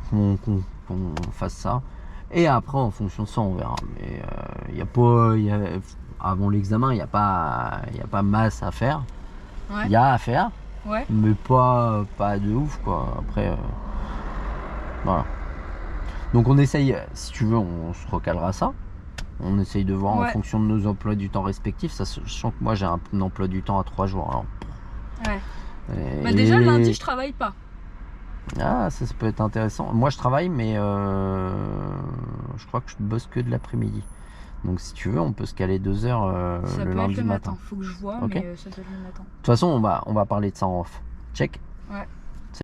qu'on fasse ça. Et après, en fonction de ça, on verra. Mais avant l'examen, il n'y a pas masse à faire. Ouais. Il y a à faire, Ouais. mais pas de ouf, quoi. Après, voilà. Donc on essaye, si tu veux, on se recalera ça. On essaye de voir en Ouais. fonction de nos emplois du temps respectifs. Sachant que moi j'ai un emploi du temps à 3 jours. Alors, Ouais. et- Bah déjà, lundi, je travaille pas. Ah, ça peut être intéressant. Moi je travaille, mais je crois que je bosse que de l'après-midi. Donc si tu veux, on peut se caler 2 heures Ça le peut lundi être le matin. matin. Faut que je vois, Ok. mais ça peut être le matin. De toute façon, on va parler de ça en off. Check. Ouais.